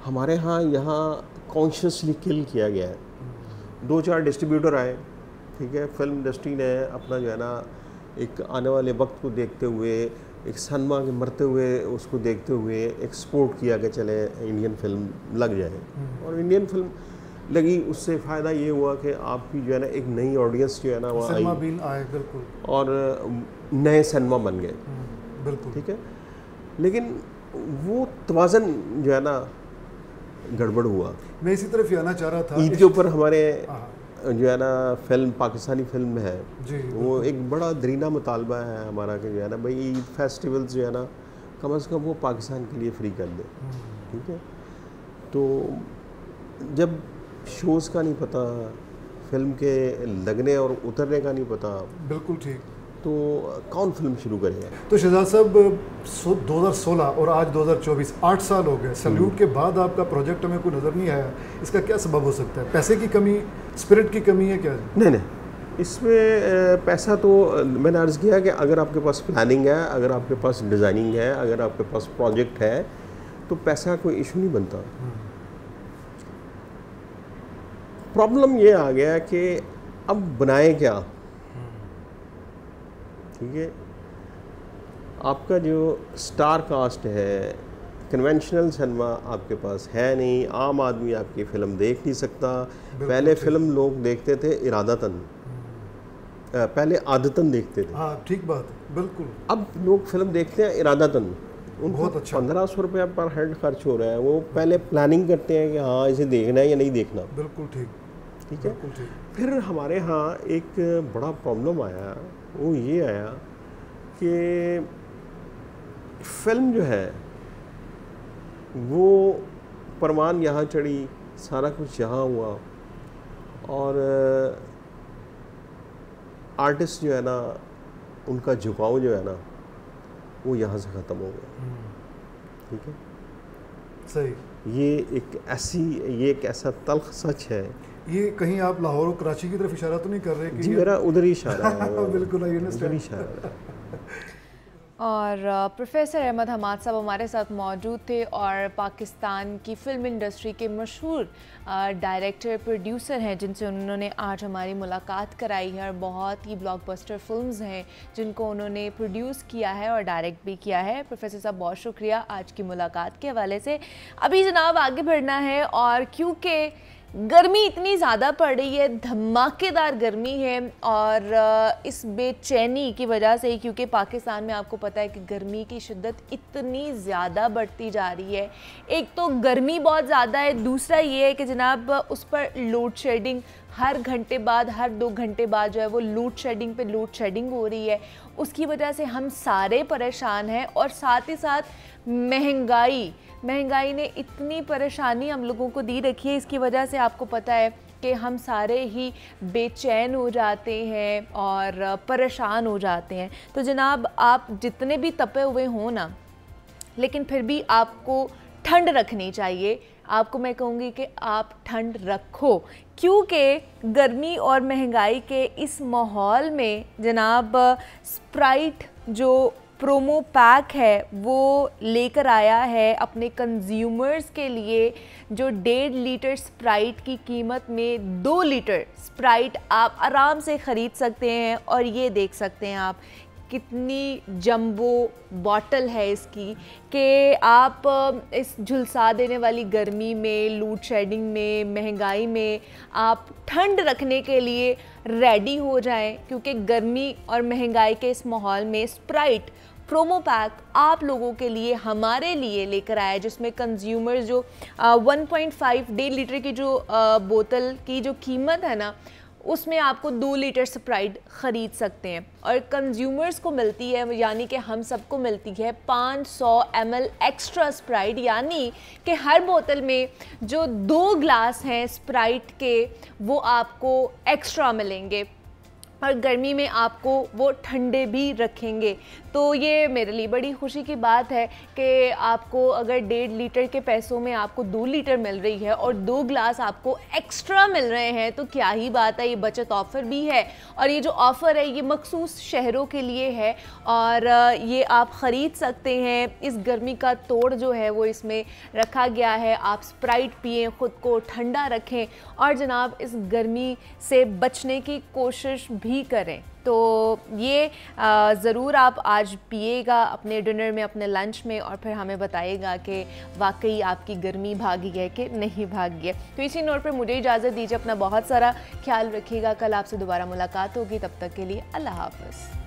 हमारे यहाँ कॉन्शियसली किल किया गया है। 2-4 डिस्ट्रीब्यूटर आए, ठीक है, फिल्म इंडस्ट्री ने अपना जो है ना एक आने वाले वक्त को देखते हुए, एक सिनेमा के मरते हुए उसको देखते हुए एक्सपोर्ट किया कि चले इंडियन फिल्म लग जाए, और इंडियन फिल्म लगी, उससे फ़ायदा ये हुआ कि आपकी जो है ना एक नई ऑडियंस जो है ना वो आए, बिल्कुल, और नए सिनेमा बन गए, बिल्कुल, ठीक है। लेकिन वो तवाज़न जो है ना गड़बड़ हुआ। मैं इसी तरफ आना चाह रहा था। ईद के ऊपर हमारे जो है ना फिल्म, पाकिस्तानी फिल्म है जी, वो एक बड़ा दरीना मुतालबा है हमारा कि जो है ना भाई ईद फेस्टिवल्स जो है ना कम से कम वो पाकिस्तान के लिए फ्री कर दे, ठीक है। तो जब शोज़ का नहीं पता, फिल्म के लगने और उतरने का नहीं पता, बिल्कुल ठीक, तो कौन फिल्म शुरू करेगा? तो शहजाद साहब 2016 और आज 2024, 8 साल हो गए। सैल्यूट के बाद आपका प्रोजेक्ट हमें कोई नज़र नहीं आया, इसका क्या सबब हो सकता है? पैसे की कमी, स्पिरिट की कमी है क्या? नहीं, इसमें पैसा तो मैंने अर्ज़ किया कि अगर आपके पास प्लानिंग है, अगर आपके पास डिज़ाइनिंग है, अगर आपके पास प्रोजेक्ट है तो पैसा कोई इशू नहीं बनता। प्रॉब्लम ये आ गया कि अब बनाए क्या, ठीक है। आपका जो स्टार कास्ट है, कन्वेंशनल सिनेमा आपके पास है नहीं, आम आदमी आपकी फ़िल्म देख नहीं सकता। पहले फ़िल्म लोग देखते थे इरादतन, पहले आदतन देखते थे। हाँ, ठीक बात, बिल्कुल। अब लोग फिल्म देखते हैं इरादतन, उनको बहुत अच्छा 1500 रुपया पर हेड खर्च हो रहा है। वो पहले प्लानिंग करते हैं कि हाँ इसे देखना है या नहीं देखना, बिल्कुल ठीक, ठीक है। फिर हमारे यहाँ एक बड़ा प्रॉब्लम आया, वो ये आया कि फिल्म जो है वो परवान यहाँ चढ़ी, सारा कुछ यहाँ हुआ, और आर्टिस्ट जो है ना, उनका झुकाव जो है ना, वो यहाँ से ख़त्म हो गया। ठीक है, सही। ये एक ऐसा तल्ख सच है। ये कहीं आप लाहौर और कराची की तरफ इशारा तो नहीं कर रहे कि जी मेरा उधर ही इशारा है। बिल्कुल, उधर ही इशारा है। और प्रोफेसर अहमद हमाद साहब हमारे साथ मौजूद थे और पाकिस्तान की फ़िल्म इंडस्ट्री के मशहूर डायरेक्टर प्रोड्यूसर हैं जिनसे उन्होंने आज हमारी मुलाकात कराई है और बहुत ही ब्लॉकबस्टर फिल्म्स हैं जिनको उन्होंने प्रोड्यूस किया है और डायरेक्ट भी किया है। प्रोफेसर साहब बहुत शुक्रिया आज की मुलाकात के हवाले से। अभी जनाब आगे बढ़ना है और क्योंकि गर्मी इतनी ज़्यादा पड़ रही है, धमाकेदार गर्मी है और इस बेचैनी की वजह से ही, क्योंकि पाकिस्तान में आपको पता है कि गर्मी की शिद्दत इतनी ज़्यादा बढ़ती जा रही है। एक तो गर्मी बहुत ज़्यादा है, दूसरा ये है कि जनाब उस पर लोड शेडिंग हर घंटे बाद, हर 2 घंटे बाद जो है वो लोड शेडिंग हो रही है। उसकी वजह से हम सारे परेशान हैं और साथ ही साथ महंगाई ने इतनी परेशानी हम लोगों को दी रखी है। इसकी वजह से आपको पता है कि हम सारे ही बेचैन हो जाते हैं और परेशान हो जाते हैं। तो जनाब आप जितने भी तपे हुए हों ना, लेकिन फिर भी आपको ठंड रखनी चाहिए। आपको मैं कहूँगी कि आप ठंड रखो, क्योंकि गर्मी और महंगाई के इस माहौल में जनाब स्प्राइट जो प्रोमो पैक है वो लेकर आया है अपने कंज्यूमर्स के लिए, जो 1.5 लीटर स्प्राइट की कीमत में 2 लीटर स्प्राइट आप आराम से ख़रीद सकते हैं। और ये देख सकते हैं आप कितनी जंबो बॉटल है इसकी कि आप इस झुलसा देने वाली गर्मी में, लोड शेडिंग में, महंगाई में आप ठंड रखने के लिए रेडी हो जाएं, क्योंकि गर्मी और महंगाई के इस माहौल में स्प्राइट प्रोमो पैक आप लोगों के लिए, हमारे लिए लेकर आया है, जिसमें कंज्यूमर्स जो 1.5 1.5 लीटर की जो बोतल की जो कीमत है ना, उसमें आपको 2 लीटर स्प्राइट ख़रीद सकते हैं। और कंज्यूमर्स को मिलती है, यानी कि हम सबको मिलती है 500 ml एक्स्ट्रा स्प्राइट, यानी कि हर बोतल में जो 2 ग्लास हैं स्प्राइट के वो आपको एक्स्ट्रा मिलेंगे और गर्मी में आपको वो ठंडे भी रखेंगे। तो ये मेरे लिए बड़ी खुशी की बात है कि आपको अगर 1.5 लीटर के पैसों में आपको 2 लीटर मिल रही है और 2 ग्लास आपको एक्स्ट्रा मिल रहे हैं, तो क्या ही बात है। ये बचत ऑफ़र भी है और ये जो ऑफ़र है ये मखसूस शहरों के लिए है और ये आप ख़रीद सकते हैं। इस गर्मी का तोड़ जो है वो इसमें रखा गया है। आप स्प्राइट पिएं, ख़ुद को ठंडा रखें और जनाब इस गर्मी से बचने की कोशिश भी करें। तो ये ज़रूर आप आज पिएगा अपने डिनर में, अपने लंच में, और फिर हमें बताइएगा कि वाकई आपकी गर्मी भागी है कि नहीं भागी है। तो इसी नोट पर मुझे इजाज़त दीजिए, अपना बहुत सारा ख्याल रखिएगा। कल आपसे दोबारा मुलाकात होगी, तब तक के लिए अल्लाह हाफ़िज़।